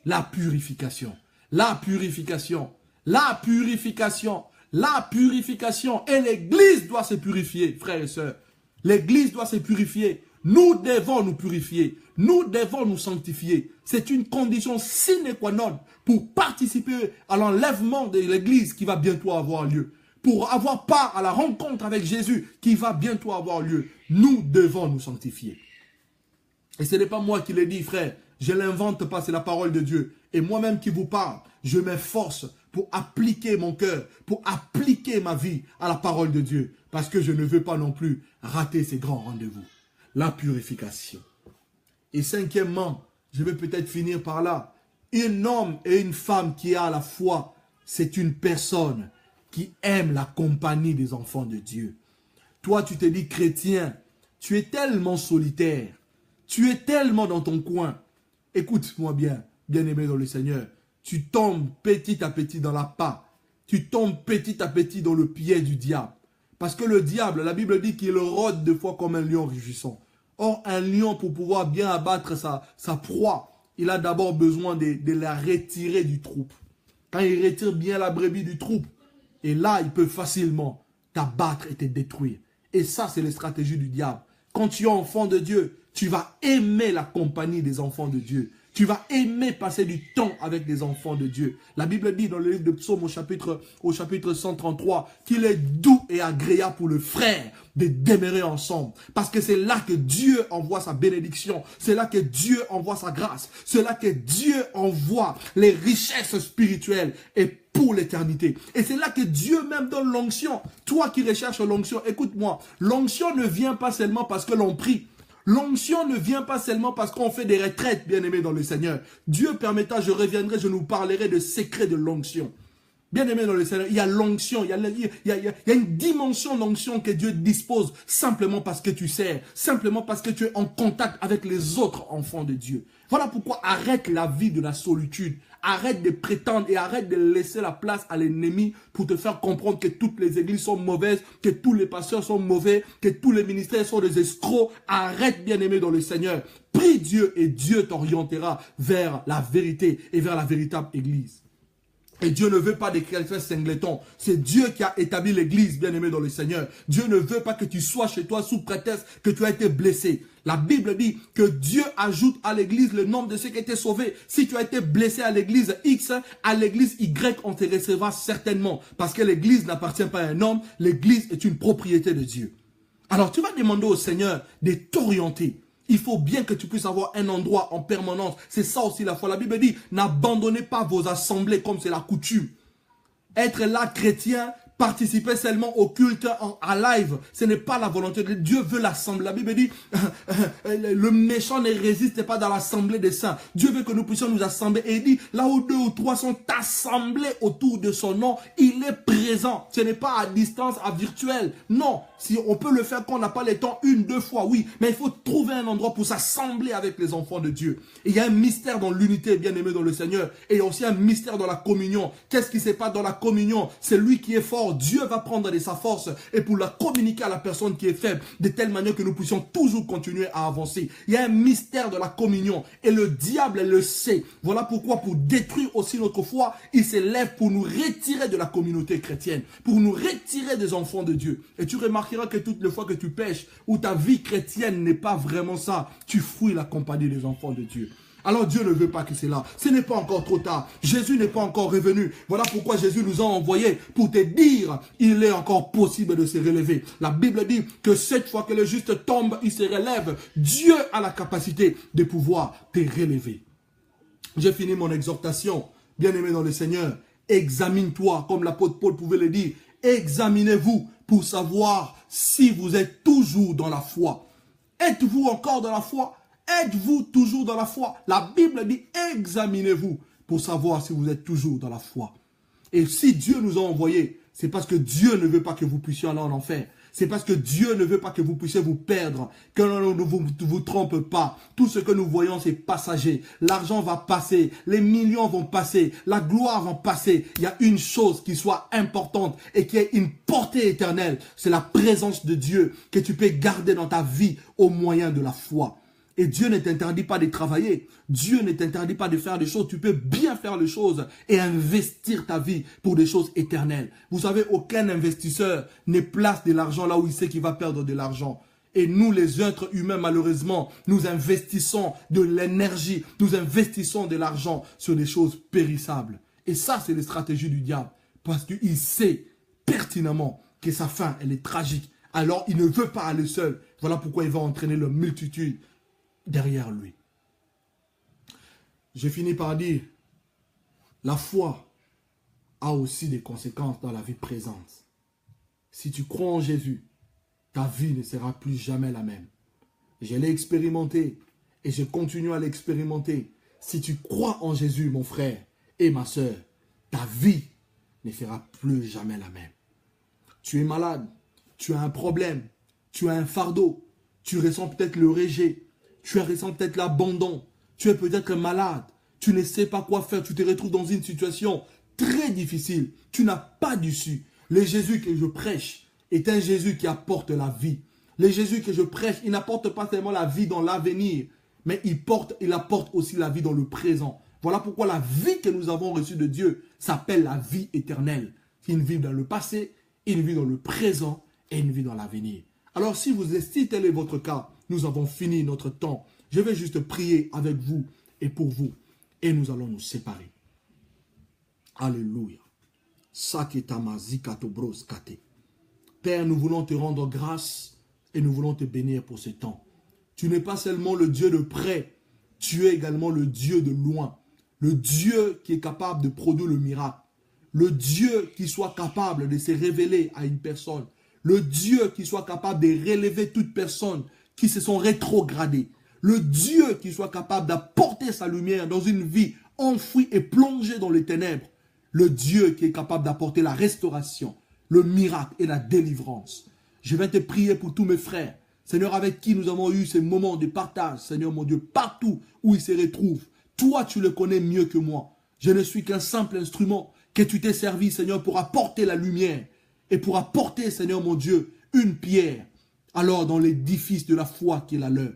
La purification. La purification. La purification. La purification. Et l'église doit se purifier, frères et sœurs. L'église doit se purifier. Nous devons nous purifier. Nous devons nous sanctifier. C'est une condition sine qua non pour participer à l'enlèvement de l'église qui va bientôt avoir lieu. Pour avoir part à la rencontre avec Jésus qui va bientôt avoir lieu. Nous devons nous sanctifier. Et ce n'est pas moi qui l'ai dit, frère. Je ne l'invente pas, c'est la parole de Dieu. Et moi-même qui vous parle, je m'efforce pour appliquer mon cœur, pour appliquer ma vie à la parole de Dieu. Parce que je ne veux pas non plus rater ces grands rendez-vous. La purification. Et cinquièmement, je vais peut-être finir par là. Un homme et une femme qui a la foi, c'est une personne qui aime la compagnie des enfants de Dieu. Toi, tu te dis chrétien, tu es tellement solitaire, tu es tellement dans ton coin. Écoute-moi bien, bien-aimé dans le Seigneur. Tu tombes petit à petit dans la pas. Tu tombes petit à petit dans le pied du diable. Parce que le diable, la Bible dit qu'il rôde des fois comme un lion rugissant. Or, un lion, pour pouvoir bien abattre sa proie, il a d'abord besoin de la retirer du troupe. Quand il retire bien la brebis du troupe, et là, il peut facilement t'abattre et te détruire. Et ça, c'est la stratégie du diable. Quand tu es enfant de Dieu, tu vas aimer la compagnie des enfants de Dieu. Tu vas aimer passer du temps avec les enfants de Dieu. La Bible dit dans le livre de Psaume au chapitre 133 qu'il est doux et agréable pour le frère de demeurer ensemble. Parce que c'est là que Dieu envoie sa bénédiction. C'est là que Dieu envoie sa grâce. C'est là que Dieu envoie les richesses spirituelles. Et pour l'éternité. Et c'est là que Dieu même donne l'onction. Toi qui recherches l'onction, écoute-moi, l'onction ne vient pas seulement parce que l'on prie. L'onction ne vient pas seulement parce qu'on fait des retraites, bien-aimés dans le Seigneur. Dieu permettant, je reviendrai, je nous parlerai de secrets de l'onction. Bien-aimés dans le Seigneur, il y a l'onction, il y a une dimension d'onction que Dieu dispose simplement parce que tu sers, simplement parce que tu es en contact avec les autres enfants de Dieu. Voilà pourquoi arrête la vie de la solitude, arrête de prétendre et arrête de laisser la place à l'ennemi pour te faire comprendre que toutes les églises sont mauvaises, que tous les pasteurs sont mauvais, que tous les ministères sont des escrocs. Arrête, bien-aimé dans le Seigneur. Prie Dieu et Dieu t'orientera vers la vérité et vers la véritable église. Et Dieu ne veut pas des chrétiens singletons. C'est Dieu qui a établi l'église, bien-aimé dans le Seigneur. Dieu ne veut pas que tu sois chez toi sous prétexte que tu as été blessé. La Bible dit que Dieu ajoute à l'église le nombre de ceux qui étaient sauvés. Si tu as été blessé à l'église X, à l'église Y, on te recevra certainement. Parce que l'église n'appartient pas à un homme. L'église est une propriété de Dieu. Alors tu vas demander au Seigneur de t'orienter. Il faut bien que tu puisses avoir un endroit en permanence. C'est ça aussi la foi. La Bible dit, n'abandonnez pas vos assemblées comme c'est la coutume. Être là chrétien, participer seulement au culte à live, ce n'est pas la volonté de Dieu. Dieu veut l'assemblée. La Bible dit, le méchant ne résiste pas dans l'assemblée des saints. Dieu veut que nous puissions nous assembler. Et il dit, là où 2 ou 3 sont assemblés autour de son nom, il est présent. Ce n'est pas à distance, à virtuel. Non, si on peut le faire quand on n'a pas le temps, 1, 2 fois, oui. Mais il faut trouver un endroit pour s'assembler avec les enfants de Dieu. Et il y a un mystère dans l'unité, bien-aimé dans le Seigneur. Et il y a aussi un mystère dans la communion. Qu'est-ce qui se passe dans la communion? C'est lui qui est fort. Dieu va prendre de sa force et pour la communiquer à la personne qui est faible, de telle manière que nous puissions toujours continuer à avancer. Il y a un mystère de la communion et le diable le sait. Voilà pourquoi pour détruire aussi notre foi, il se lève pour nous retirer de la communauté chrétienne, pour nous retirer des enfants de Dieu. Et tu remarqueras que toutes les fois que tu pêches, ou ta vie chrétienne n'est pas vraiment ça, tu fouilles la compagnie des enfants de Dieu. Alors Dieu ne veut pas que c'est là. Ce n'est pas encore trop tard. Jésus n'est pas encore revenu. Voilà pourquoi Jésus nous a envoyés pour te dire, il est encore possible de se relever. La Bible dit que cette fois que le juste tombe, il se relève. Dieu a la capacité de pouvoir te relever. J'ai fini mon exhortation. Bien-aimé dans le Seigneur, examine-toi, comme l'apôtre Paul pouvait le dire. Examinez-vous pour savoir si vous êtes toujours dans la foi. Êtes-vous encore dans la foi? Êtes-vous toujours dans la foi? La Bible dit, examinez-vous pour savoir si vous êtes toujours dans la foi. Et si Dieu nous a envoyés, c'est parce que Dieu ne veut pas que vous puissiez aller en enfer. C'est parce que Dieu ne veut pas que vous puissiez vous perdre, que l'on ne vous trompe pas. Tout ce que nous voyons, c'est passager. L'argent va passer, les millions vont passer, la gloire va passer. Il y a une chose qui soit importante et qui ait une portée éternelle. C'est la présence de Dieu que tu peux garder dans ta vie au moyen de la foi. Et Dieu ne t'interdit pas de travailler. Dieu ne t'interdit pas de faire des choses. Tu peux bien faire les choses et investir ta vie pour des choses éternelles. Vous savez, aucun investisseur ne place de l'argent là où il sait qu'il va perdre de l'argent. Et nous, les êtres humains, malheureusement, nous investissons de l'énergie, nous investissons de l'argent sur des choses périssables. Et ça, c'est les stratégies du diable. Parce qu'il sait pertinemment que sa fin, elle est tragique. Alors, il ne veut pas aller seul. Voilà pourquoi il va entraîner la multitude derrière lui. Je finis par dire, la foi a aussi des conséquences dans la vie présente. Si tu crois en Jésus, ta vie ne sera plus jamais la même. Je l'ai expérimenté et je continue à l'expérimenter. Si tu crois en Jésus, mon frère et ma soeur, ta vie ne sera plus jamais la même. Tu es malade, tu as un problème, tu as un fardeau, tu ressens peut-être le rejet, tu ressens peut-être l'abandon, tu es peut-être malade, tu ne sais pas quoi faire, tu te retrouves dans une situation très difficile, tu n'as pas d'issue. Le Jésus que je prêche est un Jésus qui apporte la vie. Le Jésus que je prêche, il n'apporte pas seulement la vie dans l'avenir, mais il apporte aussi la vie dans le présent. Voilà pourquoi la vie que nous avons reçue de Dieu s'appelle la vie éternelle. Une vie dans le passé, une vie dans le présent et une vie dans l'avenir. Alors si tel est votre cas, nous avons fini notre temps. Je vais juste prier avec vous et pour vous. Et nous allons nous séparer. Alléluia. Père, nous voulons te rendre grâce et nous voulons te bénir pour ce temps. Tu n'es pas seulement le Dieu de près, tu es également le Dieu de loin. Le Dieu qui est capable de produire le miracle. le Dieu qui soit capable de se révéler à une personne, le Dieu qui soit capable de relever toute personne qui se sont rétrogradées, le Dieu qui soit capable d'apporter sa lumière dans une vie enfouie et plongée dans les ténèbres, le Dieu qui est capable d'apporter la restauration, le miracle et la délivrance. Je vais te prier pour tous mes frères, Seigneur, avec qui nous avons eu ces moments de partage, Seigneur mon Dieu, partout où ils se retrouvent. Toi, tu le connais mieux que moi. Je ne suis qu'un simple instrument que tu t'es servi, Seigneur, pour apporter la lumière et pour apporter, Seigneur mon Dieu, une pierre, alors dans l'édifice de la foi qui est la leur.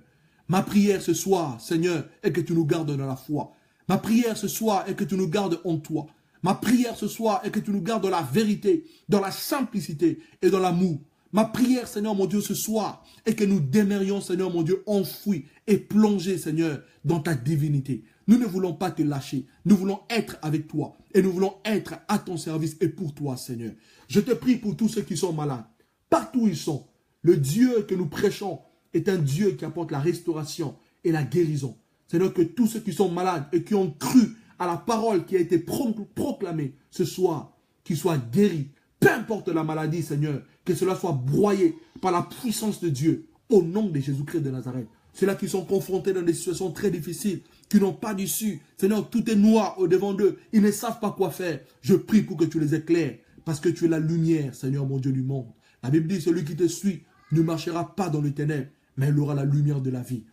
Ma prière ce soir, Seigneur, est que tu nous gardes dans la foi. Ma prière ce soir est que tu nous gardes en toi. Ma prière ce soir est que tu nous gardes dans la vérité, dans la simplicité et dans l'amour. Ma prière, Seigneur mon Dieu, ce soir, est que nous demeurions, Seigneur mon Dieu, enfouis et plongés, Seigneur, dans ta divinité. Nous ne voulons pas te lâcher. Nous voulons être avec toi. Et nous voulons être à ton service et pour toi, Seigneur. Je te prie pour tous ceux qui sont malades. Partout où ils sont. Le Dieu que nous prêchons est un Dieu qui apporte la restauration et la guérison. Seigneur, que tous ceux qui sont malades et qui ont cru à la parole qui a été proclamée ce soir, qu'ils soient guéris. Peu importe la maladie, Seigneur, que cela soit broyé par la puissance de Dieu, au nom de Jésus-Christ de Nazareth. Ceux-là qui sont confrontés dans des situations très difficiles, qui n'ont pas d'issue. Seigneur, tout est noir au-devant d'eux. Ils ne savent pas quoi faire. Je prie pour que tu les éclaires, parce que tu es la lumière, Seigneur, mon Dieu du monde. La Bible dit, celui qui te suit ne marchera pas dans les ténèbres, mais il aura la lumière de la vie.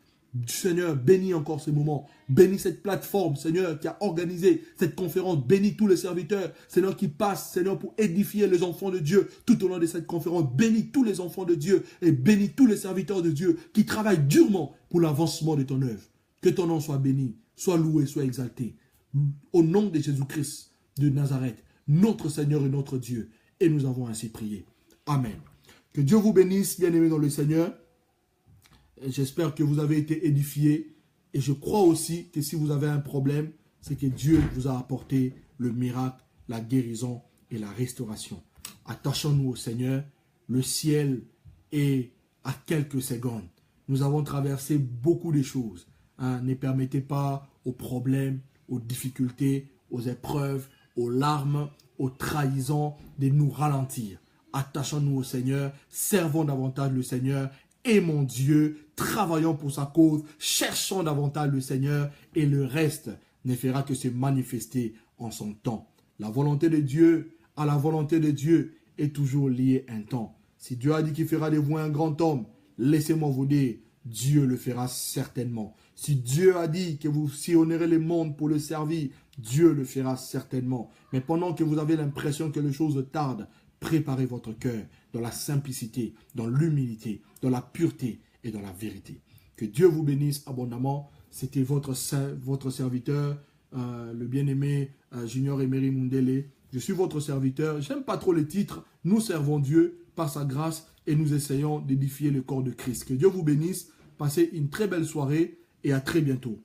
Seigneur, bénis encore ces moments. Bénis cette plateforme, Seigneur, qui a organisé cette conférence. Bénis tous les serviteurs, Seigneur, qui passent, Seigneur, pour édifier les enfants de Dieu tout au long de cette conférence. Bénis tous les enfants de Dieu et bénis tous les serviteurs de Dieu qui travaillent durement pour l'avancement de ton œuvre. Que ton nom soit béni, soit loué, soit exalté. Au nom de Jésus-Christ de Nazareth, notre Seigneur et notre Dieu. Et nous avons ainsi prié. Amen. Que Dieu vous bénisse, bien-aimés dans le Seigneur. J'espère que vous avez été édifiés. Et je crois aussi que si vous avez un problème, c'est que Dieu vous a apporté le miracle, la guérison et la restauration. Attachons-nous au Seigneur. Le ciel est à quelques secondes. Nous avons traversé beaucoup de choses. Ne permettez pas aux problèmes, aux difficultés, aux épreuves, aux larmes, aux trahisons de nous ralentir. Attachons-nous au Seigneur, servons davantage le Seigneur, aimons Dieu, travaillons pour sa cause, cherchons davantage le Seigneur et le reste ne fera que se manifester en son temps. La volonté de Dieu à la volonté de Dieu est toujours liée un temps. Si Dieu a dit qu'il fera de vous un grand homme, laissez-moi vous dire, Dieu le fera certainement. Si Dieu a dit que vous sillonnerez le monde pour le servir, Dieu le fera certainement. Mais pendant que vous avez l'impression que les choses tardent, préparez votre cœur dans la simplicité, dans l'humilité, dans la pureté et dans la vérité. Que Dieu vous bénisse abondamment. C'était votre serviteur, le bien-aimé Junior Emery Mundele. Je suis votre serviteur. J'aime pas trop les titres. Nous servons Dieu par sa grâce et nous essayons d'édifier le corps de Christ. Que Dieu vous bénisse. Passez une très belle soirée et à très bientôt.